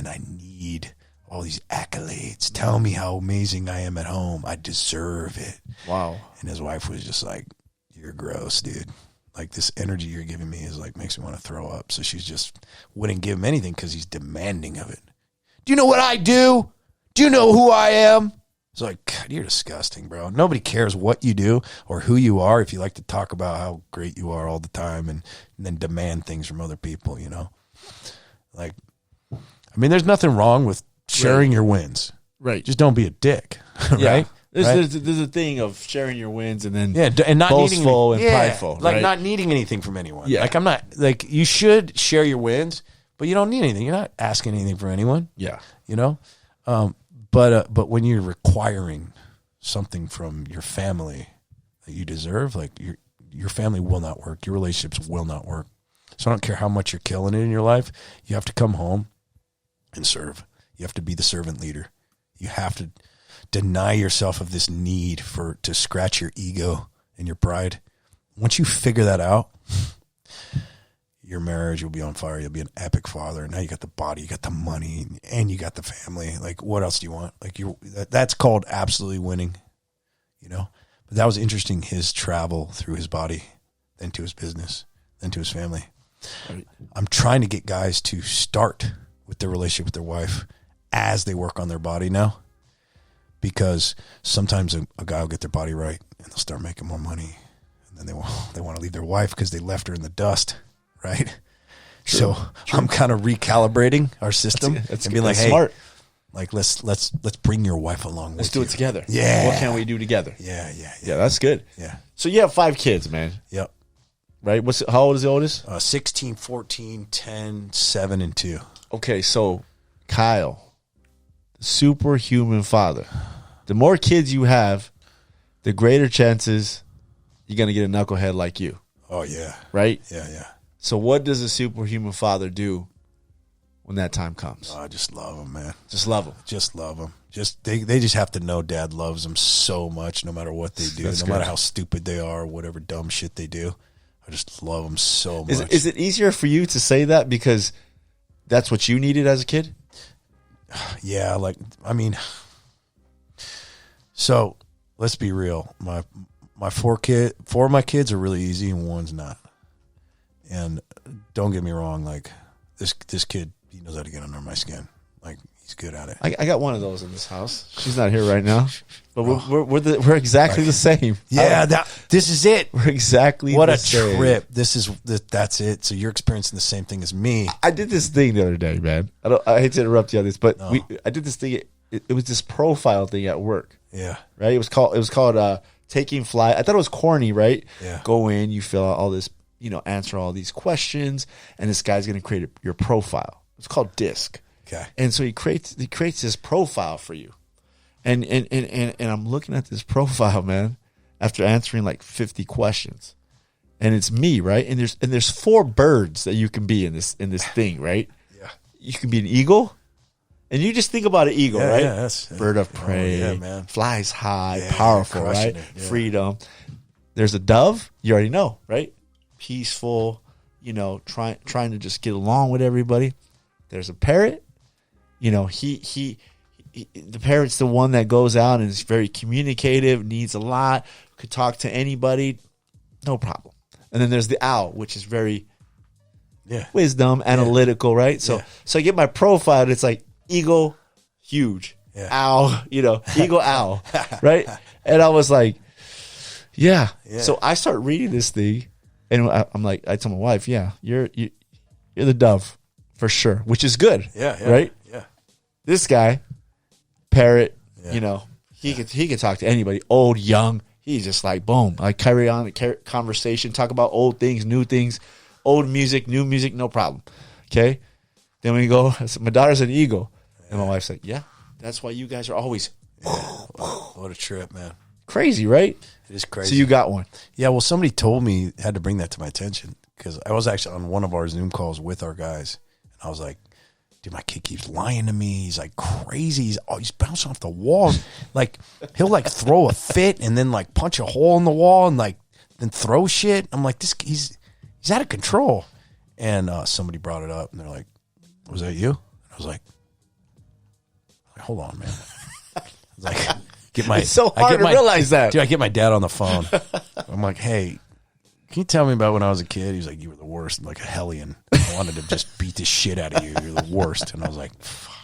I need all these accolades. Tell me how amazing I am at home. I deserve it. Wow. And his wife was just like, you're gross, dude. Like, this energy you're giving me is like, makes me want to throw up. So she's just wouldn't give him anything because he's demanding of it. Do you know what I do? Do you know who I am? It's like, God, you're disgusting, bro. Nobody cares what you do or who you are if you like to talk about how great you are all the time and then demand things from other people, you know? Like, I mean, there's nothing wrong with sharing your wins. Right. Just don't be a dick, right? Yeah. Right? There's a thing of sharing your wins and then and not boastful needing, and prideful. like right? not needing anything from anyone. Yeah. Like, I'm not, like, you should share your wins, but you don't need anything. You're not asking anything for anyone. Yeah. You know? But when you're requiring something from your family that you deserve, like, your family will not work. Your relationships will not work. So I don't care how much you're killing it in your life. You have to come home and serve. You have to be the servant leader. You have to deny yourself of this need to scratch your ego and your pride. Once you figure that out, your marriage will be on fire. You'll be an epic father. Now you got the body, you got the money, and you got the family. Like, what else do you want? Like, that's called absolutely winning, you know? But that was interesting, his travel through his body, then to his business, then to his family. Right. I'm trying to get guys to start with their relationship with their wife as they work on their body now, because sometimes a guy will get their body right and they'll start making more money, and then they want to leave their wife because they left her in the dust, right? True. So I'm kind of recalibrating our system and being like, hey, smart. Like let's bring your wife along. Let's do it together. Yeah. What can we do together? Yeah. Yeah, that's good. Yeah. So you have 5 kids, man. Yep. Right? How old is the oldest? 16, 14, 10, 7, and 2. Okay, so Kyle, the superhuman father. The more kids you have, the greater chances you're going to get a knucklehead like you. Oh, yeah. Right? Yeah. So what does a superhuman father do when that time comes? Oh, I just love them, man. Just love them. Just love them. They just have to know Dad loves them so much, no matter what they do, That's no good. matter how stupid they are, whatever dumb shit they do. I just love them so much. Is it easier for you to say that because that's what you needed as a kid? Yeah, like, I mean, so let's be real. My 4 of my kids are really easy and one's not. And don't get me wrong, like this kid, he knows how to get under my skin. Like, he's good at it. I got one of those in this house. She's not here right now, but we're exactly the same. Yeah, this is it. We're exactly what the a same. trip. That's it. So you're experiencing the same thing as me. I did this thing the other day, man. I hate to interrupt you on this, but I did this thing. It was this profile thing at work. Yeah. Right. It was called taking flight. I thought it was corny, right? Yeah. Go in, you fill out all this, answer all these questions, and this guy's going to create your profile. It's called DISC. Okay. And so he creates this profile for you. And I'm looking at this profile, man, after answering like 50 questions. And it's me, right? And there's 4 birds that you can be in this thing, right? Yeah. You can be an eagle. And you just think about an eagle, right? Yeah, that's bird of prey, yeah, man. flies high, Yeah, powerful, crushing right? it, yeah. Freedom. There's a dove, you already know, right? Peaceful, trying to just get along with everybody. There's a parrot. The parrot's the one that goes out and is very communicative, needs a lot, could talk to anybody, no problem. And then there's the owl, which is very wisdom, analytical, right? So I get my profile, and it's like eagle, huge, owl, eagle, owl, right? And I was like, yeah. So I start reading this thing, and I'm like, I tell my wife, you're the dove for sure, which is good, right? Yeah. This guy, parrot, he could talk to anybody, old, young. He's just like, boom, I carry on the conversation, talk about old things, new things, old music, new music, no problem. Okay. Then we go, my daughter's an eagle. And my wife's like, yeah, that's why you guys are always What a trip, man. crazy, right? It is crazy. So you got one. Yeah, well, somebody told me, had to bring that to my attention, because I was actually on one of our Zoom calls with our guys, and I was like, dude, my kid keeps lying to me. He's like crazy. He's bouncing off the walls. Like, he'll like throw a fit and then like punch a hole in the wall and like then throw shit. I'm like, he's out of control. And somebody brought it up, and they're like, was that you? And I was like, hold on, man. I was like, It's so hard to realize that. Dude, I get my dad on the phone. I'm like, hey, can you tell me about when I was a kid? He was like, you were the worst, like a hellion. I wanted to just beat the shit out of you. You're the worst. And I was like, fuck.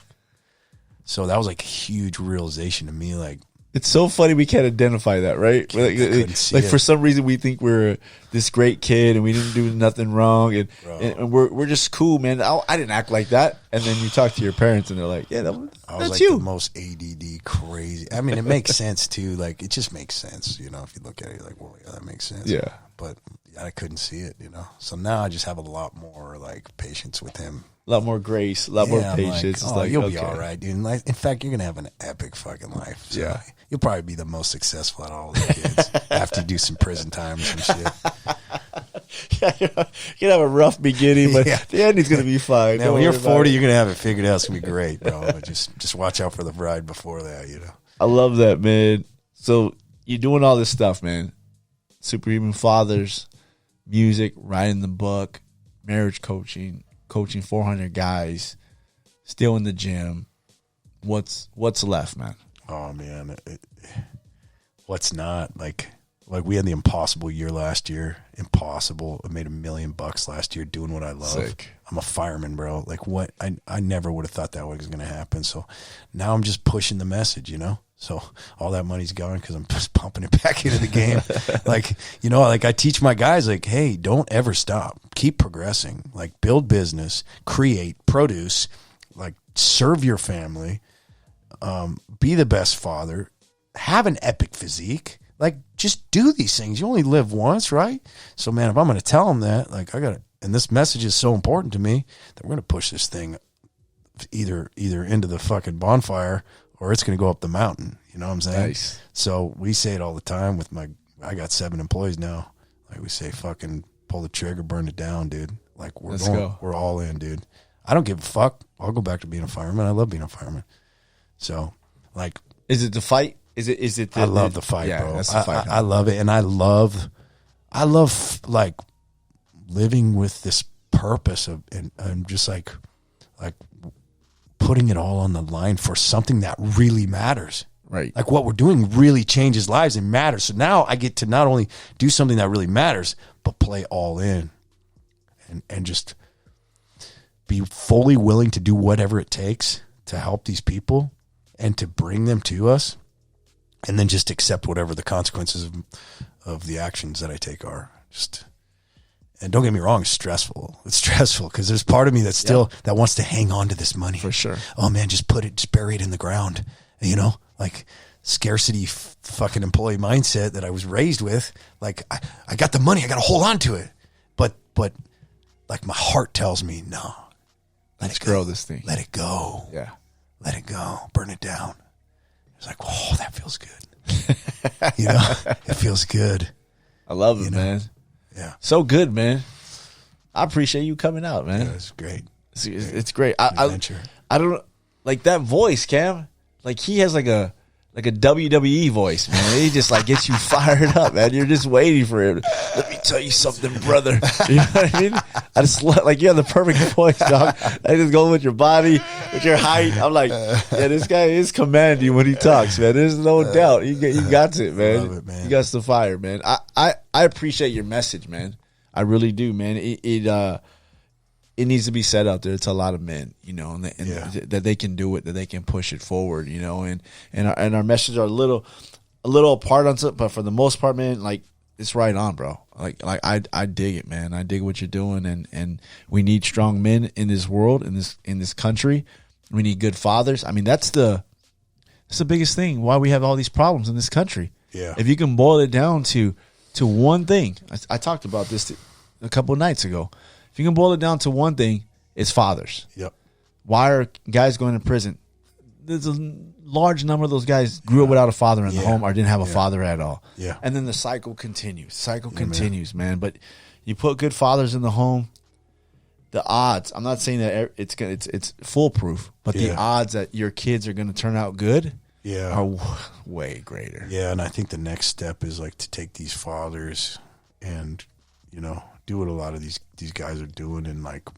So that was like a huge realization to me. Like, It's so funny we can't identify that, right? couldn't see Like it. for some reason we think we're this great kid and we didn't do nothing wrong and we're just cool, man. I didn't act like that. And then you talk to your parents and they're like, yeah, I was that's like you. the most ADD crazy. I mean, it makes sense too. Like, it just makes sense, you know, if you look at it, you're like, well, yeah, that makes sense. Yeah. But I couldn't see it, you know. So now I just have a lot more like patience with him. A lot more grace, a lot more I'm patience. It's like, you'll okay. be all right, dude. Like, in fact, you're gonna have an epic fucking life. So Yeah. you'll probably be the most successful out of all the kids after you do some prison time or some shit. Yeah, you're gonna have a rough beginning, but Yeah. the ending's gonna be fine. Now, Don't when you're worry about 40, it. you're gonna have it figured out. It's gonna be great, bro. But just watch out for the ride before that, you know. I love that, man. So you're doing all this stuff, man. Superhuman fathers, music, writing the book, marriage coaching 400 guys, still in the gym. What's left, man? Oh man, what's not like we had the impossible year last year. Impossible. I made $1 million last year doing what I love. Sick. I'm a fireman, bro. Like, what? I never would have thought that was going to happen. So now I'm just pushing the message, you know. So all that money's gone because I'm just pumping it back into the game. Like, you know, like I teach my guys, like, hey, don't ever stop. Keep progressing. Like, build business, create, produce, like serve your family. be the best father, have an epic physique. Like, just do these things. You only live once, right? So, man, if I'm going to tell them that, like, and this message is so important to me that we're going to push this thing either into the fucking bonfire or it's going to go up the mountain. You know what I'm saying? Nice. So we say it all the time with I got 7 employees now. Like, we say, fucking pull the trigger, burn it down, dude. Like, we're all in, dude. I don't give a fuck. I'll go back to being a fireman. I love being a fireman. So, like, is it the fight? Is it? I love the fight, bro. That's the fight. I love it, and I love like living with this purpose of, and just like putting it all on the line for something that really matters. Right. Like, what we're doing really changes lives and matters. So now I get to not only do something that really matters, but play all in, and just be fully willing to do whatever it takes to help these people and to bring them to us. And then just accept whatever the consequences of the actions that I take are. And don't get me wrong, it's stressful. It's stressful because there's part of me that's still that wants to hang on to this money. For sure. Oh man, just bury it in the ground. You know, like scarcity fucking employee mindset that I was raised with. Like, I got the money, I got to hold on to it. But like, my heart tells me, no. Let's grow this thing. Let it go. Yeah. Let it go. Burn it down. It's like, oh, that feels good. You know, it feels good. I love it, man. Yeah. So good, man. I appreciate you coming out, man. Yeah, it's great. It's great. Adventure. I don't like that voice, Cam. Like, he has like a WWE voice, man. He just like gets you fired up, man. You're just waiting for him. Let me tell you something, brother. You know what I mean? I just like, you have the perfect voice, dog. I just go with your body, with your height. I'm like, yeah, this guy is commanding when he talks, man. There's no doubt. You got it, man. Love it, man. You got the fire, man. I appreciate your message, man. I really do, man. It needs to be said out there to a lot of men, you know, and that they can do it, that they can push it forward, you know, and our messages are a little apart on something, but for the most part, man, like, it's right on, bro. Like I dig it, man. I dig what you're doing, and we need strong men in this world, in this country. We need good fathers. I mean, that's the biggest thing why we have all these problems in this country. Yeah. If you can boil it down to one thing, I talked about this a couple of nights ago. If you can boil it down to one thing, it's fathers. Yep. Why are guys going to prison? There's a large number of those guys grew up without a father in the home or didn't have a father at all. Yeah. And then the cycle continues. Continues, man. But you put good fathers in the home, the odds, I'm not saying that it's foolproof, but the odds that your kids are going to turn out good are way greater. Yeah, and I think the next step is like to take these fathers and, you know, do what a lot of these guys are doing, and like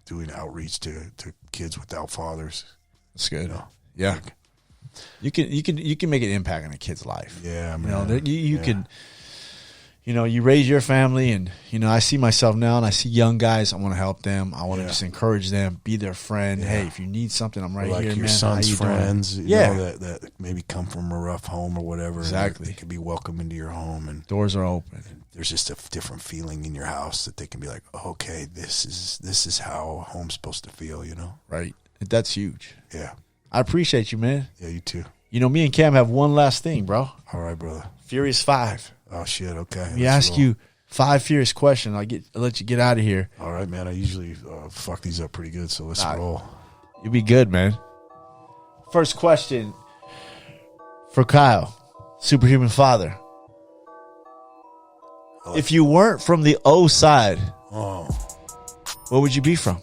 doing outreach to kids without fathers. That's good. You know? Yeah. You can make an impact on a kid's life. Yeah, man. You know, you can, you know, you raise your family, and, you know, I see myself now, and I see young guys. I want to help them. I want to just encourage them, be their friend. Hey, if you need something, I'm right like here, your man. son's How you friends, doing? you know, that maybe come from a rough home or whatever. Exactly. They could be welcome into your home, and Doors are open. there's just a different feeling in your house that they can be like, oh, okay, this is how a home's supposed to feel, you know? Right. That's huge. Yeah. I appreciate you, man. Yeah, you too. You know, me and Cam have one last thing, bro. All right, brother. Furious 5. Oh, shit, okay. Let me ask you 5 furious questions. I'll let you get out of here. All right, man. I usually fuck these up pretty good, so let's roll. You'll be good, man. First question for Kyle, Superhuman father. If you weren't from the O side, what would you be from?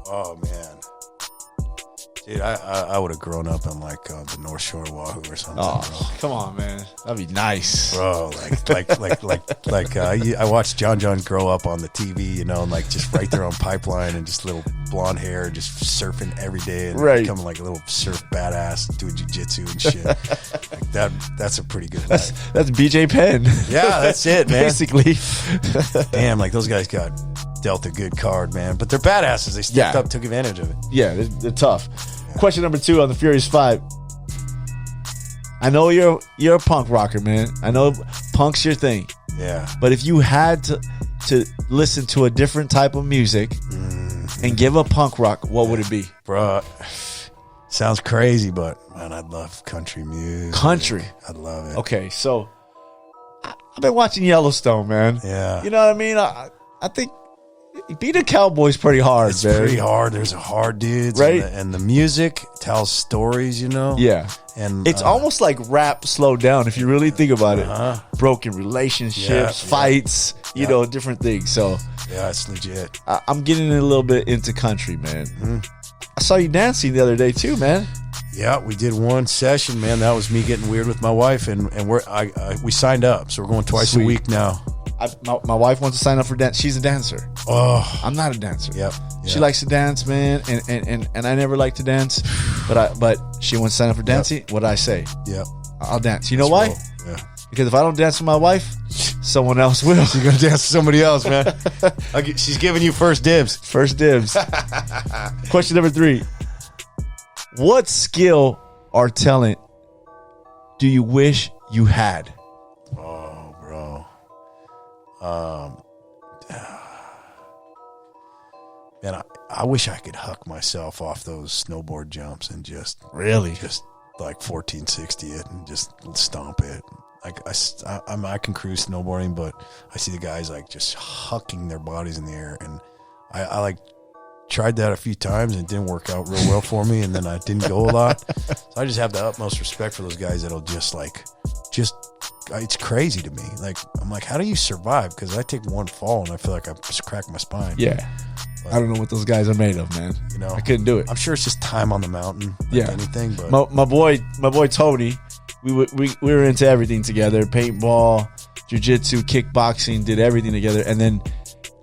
Oh, man. Dude, I would have grown up in like the North Shore of Oahu or something. Oh, come on, man. That'd be nice. Bro, I watched John grow up on the TV, you know, and like just right there on Pipeline, and just little blonde hair, just surfing every day, and becoming like a little surf badass, doing jiu-jitsu and shit. Like that's a pretty good life. That's BJ Penn. Yeah, that's it, man. Basically. Damn, like those guys got dealt a good card, man. But they're badasses. They stepped up, took advantage of it. Yeah, they're tough. Question number 2 on the Furious 5. I know you're a punk rocker, man. I know punk's your thing. Yeah. But if you had to listen to a different type of music and give up punk rock, what would it be? Bro, Sounds crazy, but man, I love country music. Country. I love it. Okay, so I've been watching Yellowstone, man. Yeah. You know what I mean? I think being a cowboy's pretty hard, It's man. pretty hard. There's a hard dudes, Right? And the music tells stories, you know. Yeah. And It's almost like rap slowed down if you really think about it. Broken relationships, Yeah. fights, you know, different things. So yeah, it's legit. I'm getting a little bit into country, man. I saw you dancing the other day too, man. Yeah, we did one session, man. That was me getting weird with my wife, and we signed up, so we're going twice Sweet. a week now. My wife wants to sign up for dance. She's a dancer. Oh, I'm not a dancer. Yep. She likes to dance, man, and I never like to dance, but she wants to sign up for dancing. What do I say? Yep. I'll dance. You know why? Yeah. Because if I don't dance with my wife, someone else will. You're gonna dance with somebody else, man. She's giving you first dibs. First dibs. Question number 3. What skill or talent do you wish you had? Oh, bro. Man, I wish I could huck myself off those snowboard jumps and just like 1460 it and just stomp it. Like I can cruise snowboarding, but I see the guys like just hucking their bodies in the air, and I like tried that a few times and it didn't work out real well for me, and then I didn't go a lot. So I just have the utmost respect for those guys that'll just it's crazy to me. Like, I'm like, how do you survive? Because I take one fall and I feel like I just cracked my spine. Yeah. But I don't know what those guys are made of, man. You know, I couldn't do it. I'm sure it's just time on the mountain. Like anything. But my boy Tony, we were into everything together: paintball, jiu-jitsu, kickboxing, did everything together. And then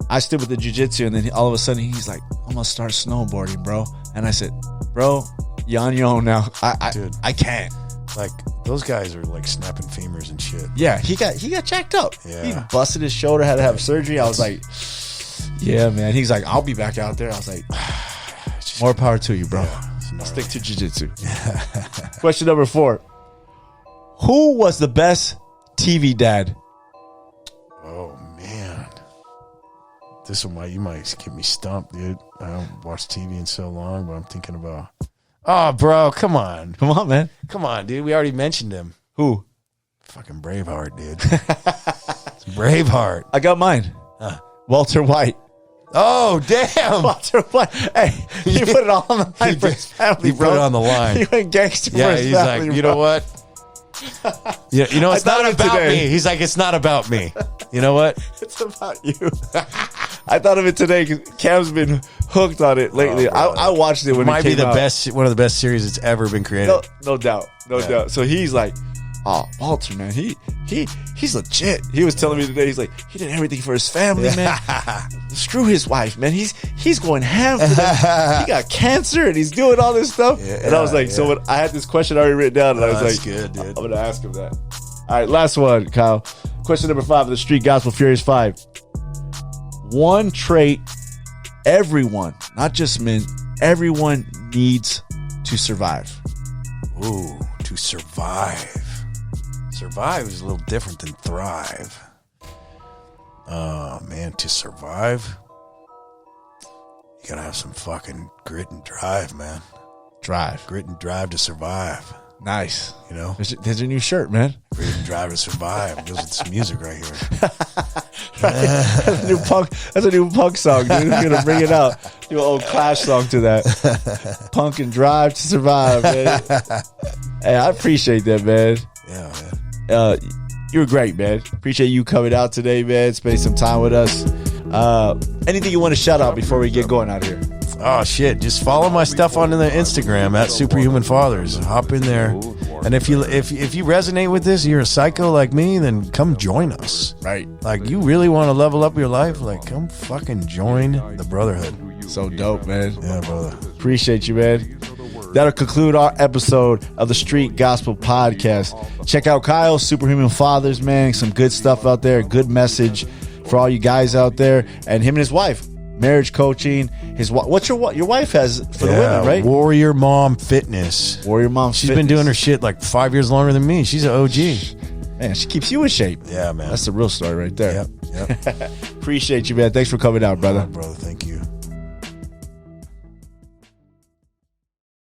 I stood with the jiu-jitsu, and then all of a sudden he's like, "I'm gonna start snowboarding, bro." And I said, "Bro, you're on your own now. I can't." Like, those guys are like snapping femurs and shit. Yeah, he got jacked up. Yeah. He busted his shoulder, had to have surgery. I was like, yeah, man. He's like, I'll be back out there. I was like, more power to you, bro. Yeah, I'll stick to jiu-jitsu. Question number 4. Who was the best TV dad? Oh, man. You might get me stumped, dude. I don't watch TV in so long, but I'm thinking about... Oh, bro, come on. Come on, man. Come on, dude. We already mentioned him. Who? Fucking Braveheart, dude. It's Braveheart. I got mine. Walter White. Oh, damn. Walter White. Hey, he put it all on the line for his family, He bro. put it on the line. He went gangster for Yeah, his he's family, like, you bro. know what? You know, it's I thought not of it about today. me. He's like, it's not about me. You know what? It's about you. I thought of it today because Cam's been hooked on it lately. Oh, I watched it when Might it be came the out. best, one of the best series that's ever been created. No doubt. No doubt. So he's like, oh, Walter, man, he's legit. He was telling me today, he's like, he did everything for his family, man. Screw his wife, man. He's going ham for them. He got cancer and he's doing all this stuff. And I was like, so when I had this question already written down, and I was that's like, good, dude. I'm going to ask him that. All right, last one, Kyle. Question number 5 of the Street Gospel Furious 5. One trait everyone, not just men, everyone needs to survive. Ooh, to survive. Survive is a little different than thrive. Oh, man, to survive, you gotta have some fucking grit and drive, man. Drive. Grit and drive to survive. Nice. You know? There's your new shirt, man. Grit and drive to survive. Goes with some music right here. That's a new punk song, dude. We're gonna bring it out. Do an old Clash song to that. Punk and drive to survive, man. Hey, I appreciate that, man. Yeah, man. You were great, man. Appreciate you coming out today, man. Spend some time with us. Anything you want to shout out before we get going out here? Oh shit! Just follow my stuff on the Instagram at Superhuman Fathers. Hop in there, and if you resonate with this, you're a psycho like me, then come join us. Right. Like, you really want to level up your life? Like, come fucking join the Brotherhood. So dope, man. Yeah, brother. Appreciate you, man. That'll conclude our episode of the Street Gospel Podcast. Check out Kyle, Superhuman Fathers, man. Some good stuff out there. Good message for all you guys out there. And him and his wife. Marriage coaching. What's your wife has for the women, right? Warrior Mom Fitness. Warrior Mom She's been doing her shit like 5 years longer than me. She's an OG. Man, she keeps you in shape. Yeah, man. That's the real story right there. Yep. Appreciate you, man. Thanks for coming out, brother. Brother, thank you.